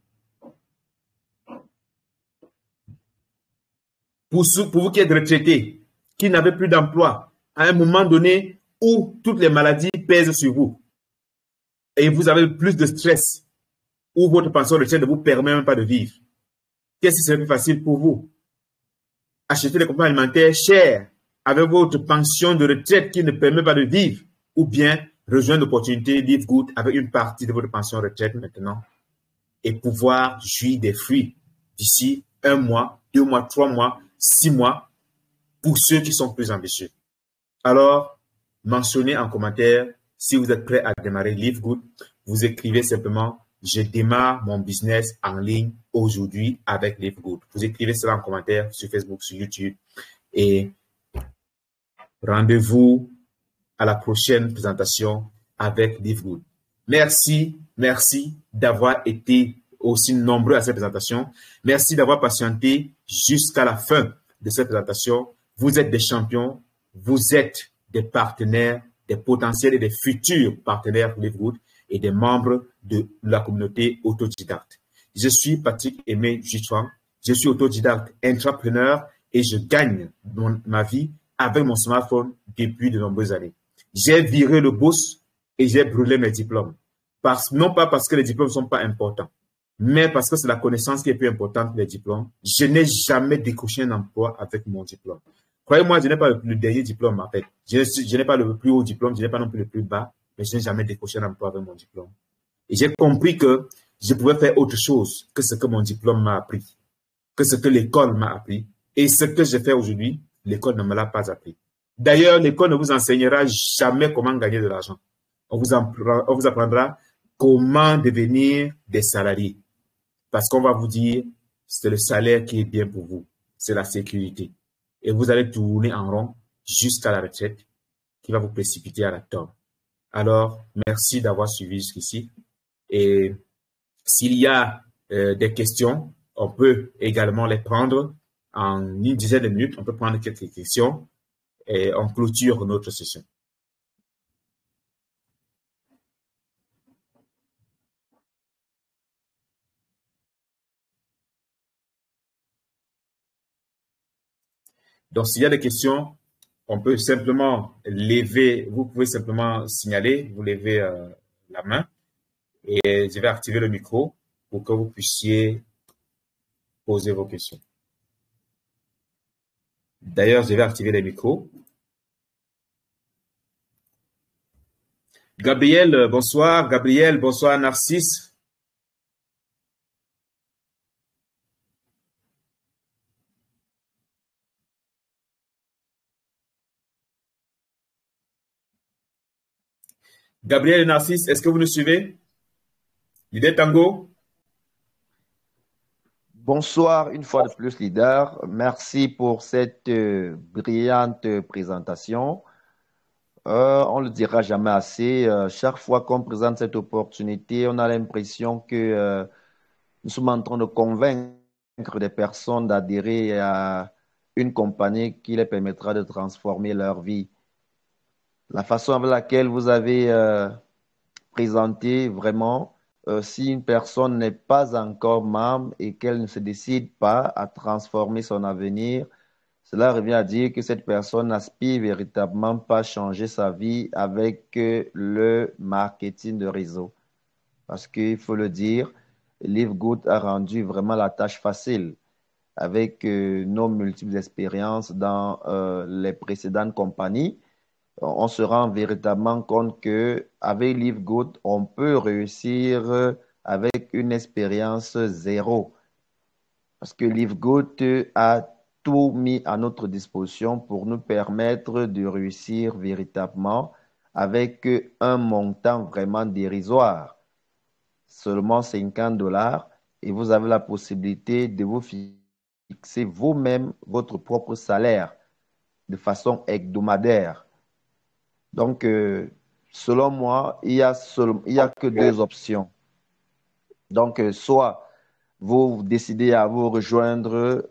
Pour vous qui êtes retraité, qui n'avez plus d'emploi, à un moment donné où toutes les maladies pèsent sur vous et vous avez plus de stress, où votre pension retraite ne vous permet même pas de vivre. Qu'est-ce qui serait plus facile pour vous? Acheter des compléments alimentaires chers avec votre pension de retraite qui ne permet pas de vivre, ou bien rejoindre l'opportunité LiveGood avec une partie de votre pension retraite maintenant et pouvoir jouir des fruits d'ici 1 mois, 2 mois, 3 mois, 6 mois pour ceux qui sont plus ambitieux. Alors, mentionnez en commentaire si vous êtes prêt à démarrer LiveGood. Vous écrivez simplement « Je démarre mon business en ligne aujourd'hui avec LiveGood ». Vous écrivez cela en commentaire sur Facebook, sur YouTube et rendez-vous à la prochaine présentation avec LiveGood. Merci d'avoir été aussi nombreux à cette présentation. Merci d'avoir patienté jusqu'à la fin de cette présentation. Vous êtes des champions, vous êtes des partenaires, des potentiels et des futurs partenaires LiveGood et des membres de la communauté autodidacte. Je suis Patrick Aimé Jutuan, je suis autodidacte, entrepreneur et je gagne ma vie avec mon smartphone depuis de nombreuses années. J'ai viré le boss et j'ai brûlé mes diplômes. Non pas parce que les diplômes ne sont pas importants, mais parce que c'est la connaissance qui est plus importante que les diplômes. Je n'ai jamais décroché un emploi avec mon diplôme. Croyez-moi, je n'ai pas le dernier diplôme en fait. Je n'ai pas le plus haut diplôme, je n'ai pas non plus le plus bas, mais je n'ai jamais décroché un emploi avec mon diplôme. Et j'ai compris que je pouvais faire autre chose que ce que mon diplôme m'a appris, que ce que l'école m'a appris. Et ce que je fais aujourd'hui, l'école ne me l'a pas appris. D'ailleurs, l'école ne vous enseignera jamais comment gagner de l'argent. On vous apprendra comment devenir des salariés. Parce qu'on va vous dire, c'est le salaire qui est bien pour vous. C'est la sécurité. Et vous allez tourner en rond jusqu'à la retraite qui va vous précipiter à la tombe. Alors, merci d'avoir suivi jusqu'ici. Et s'il y a des questions, on peut également les prendre en une dizaine de minutes. On peut prendre quelques questions et on clôture notre session. Donc, s'il y a des questions, on peut simplement lever, vous pouvez simplement signaler, vous levez la main et je vais activer le micro pour que vous puissiez poser vos questions. D'ailleurs, je vais activer les micros. Gabriel, bonsoir. Gabriel, bonsoir. Narcisse. Gabriel et Narcisse, est-ce que vous nous suivez? L'idée Tango? Bonsoir une fois de plus, leader. Merci pour cette brillante présentation. On ne le dira jamais assez. Chaque fois qu'on présente cette opportunité, on a l'impression que nous sommes en train de convaincre des personnes d'adhérer à une compagnie qui les permettra de transformer leur vie. La façon avec laquelle vous avez présenté vraiment, si une personne n'est pas encore membre et qu'elle ne se décide pas à transformer son avenir, cela revient à dire que cette personne n'aspire véritablement pas à changer sa vie avec le marketing de réseau. Parce qu'il faut le dire, LiveGood a rendu vraiment la tâche facile avec nos multiples expériences dans les précédentes compagnies. On se rend véritablement compte que avec LiveGood, on peut réussir avec une expérience zéro. Parce que LiveGood a tout mis à notre disposition pour nous permettre de réussir véritablement avec un montant vraiment dérisoire, seulement $50, et vous avez la possibilité de vous fixer vous-même votre propre salaire de façon hebdomadaire. Donc, selon moi, il y a que deux options. Donc, soit vous décidez à vous rejoindre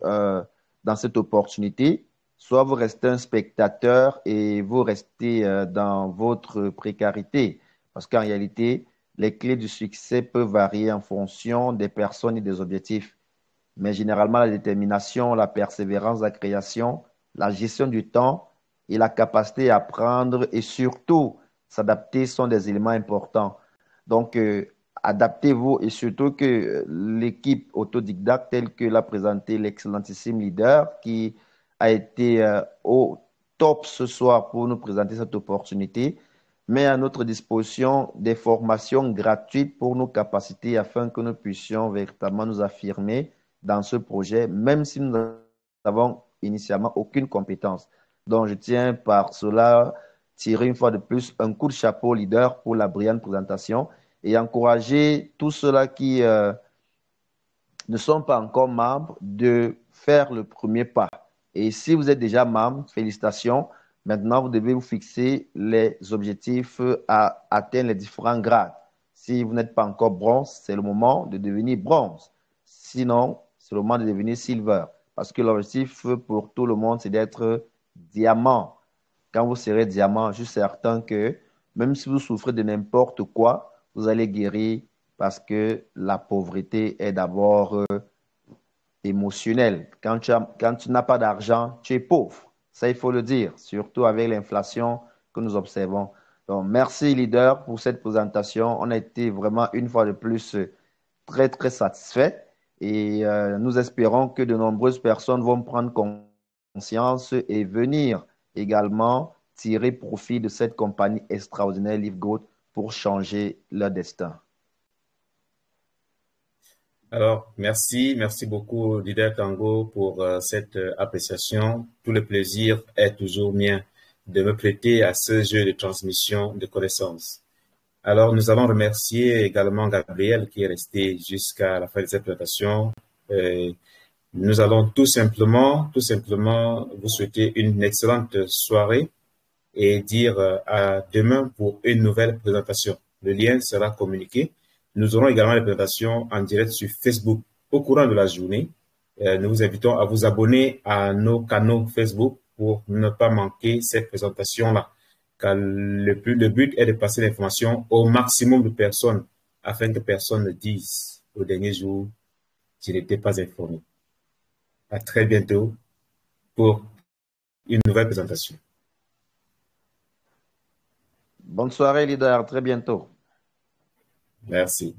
dans cette opportunité, soit vous restez un spectateur et vous restez dans votre précarité. Parce qu'en réalité, les clés du succès peuvent varier en fonction des personnes et des objectifs. Mais généralement, la détermination, la persévérance, la création, la gestion du temps et la capacité à apprendre et surtout s'adapter sont des éléments importants. Donc, adaptez-vous et surtout que l'équipe autodidacte telle que l'a présenté l'excellentissime leader qui a été au top ce soir pour nous présenter cette opportunité, met à notre disposition des formations gratuites pour nos capacités afin que nous puissions véritablement nous affirmer dans ce projet, même si nous n'avons initialement aucune compétence. Donc, je tiens par cela tirer une fois de plus un coup de chapeau au leader pour la brillante présentation et encourager tous ceux-là qui ne sont pas encore membres de faire le premier pas. Et si vous êtes déjà membre, félicitations. Maintenant, vous devez vous fixer les objectifs à atteindre les différents grades. Si vous n'êtes pas encore bronze, c'est le moment de devenir bronze. Sinon, c'est le moment de devenir silver. Parce que l'objectif pour tout le monde, c'est d'être diamant. Quand vous serez diamant, je suis certain que même si vous souffrez de n'importe quoi, vous allez guérir parce que la pauvreté est d'abord émotionnelle. Quand tu n'as pas d'argent, tu es pauvre. Ça, il faut le dire, surtout avec l'inflation que nous observons. Donc, merci, leader, pour cette présentation. On a été vraiment, une fois de plus, très, très satisfaits. Et nous espérons que de nombreuses personnes vont prendre conscience et venir également tirer profit de cette compagnie extraordinaire LiveGood pour changer leur destin. Alors, merci beaucoup, Leader Tango, pour cette appréciation. Tout le plaisir est toujours mien de me prêter à ce jeu de transmission de connaissances. Alors, nous allons remercier également Gabriel qui est resté jusqu'à la fin de cette présentation. Nous allons tout simplement vous souhaiter une excellente soirée et dire à demain pour une nouvelle présentation. Le lien sera communiqué. Nous aurons également les présentations en direct sur Facebook au courant de la journée. Nous vous invitons à vous abonner à nos canaux Facebook pour ne pas manquer ces présentations-là. Car le but est de passer l'information au maximum de personnes afin que personne ne dise au dernier jour, je n'étais pas informé. À très bientôt pour une nouvelle présentation. Bonne soirée, leader. À très bientôt. Merci.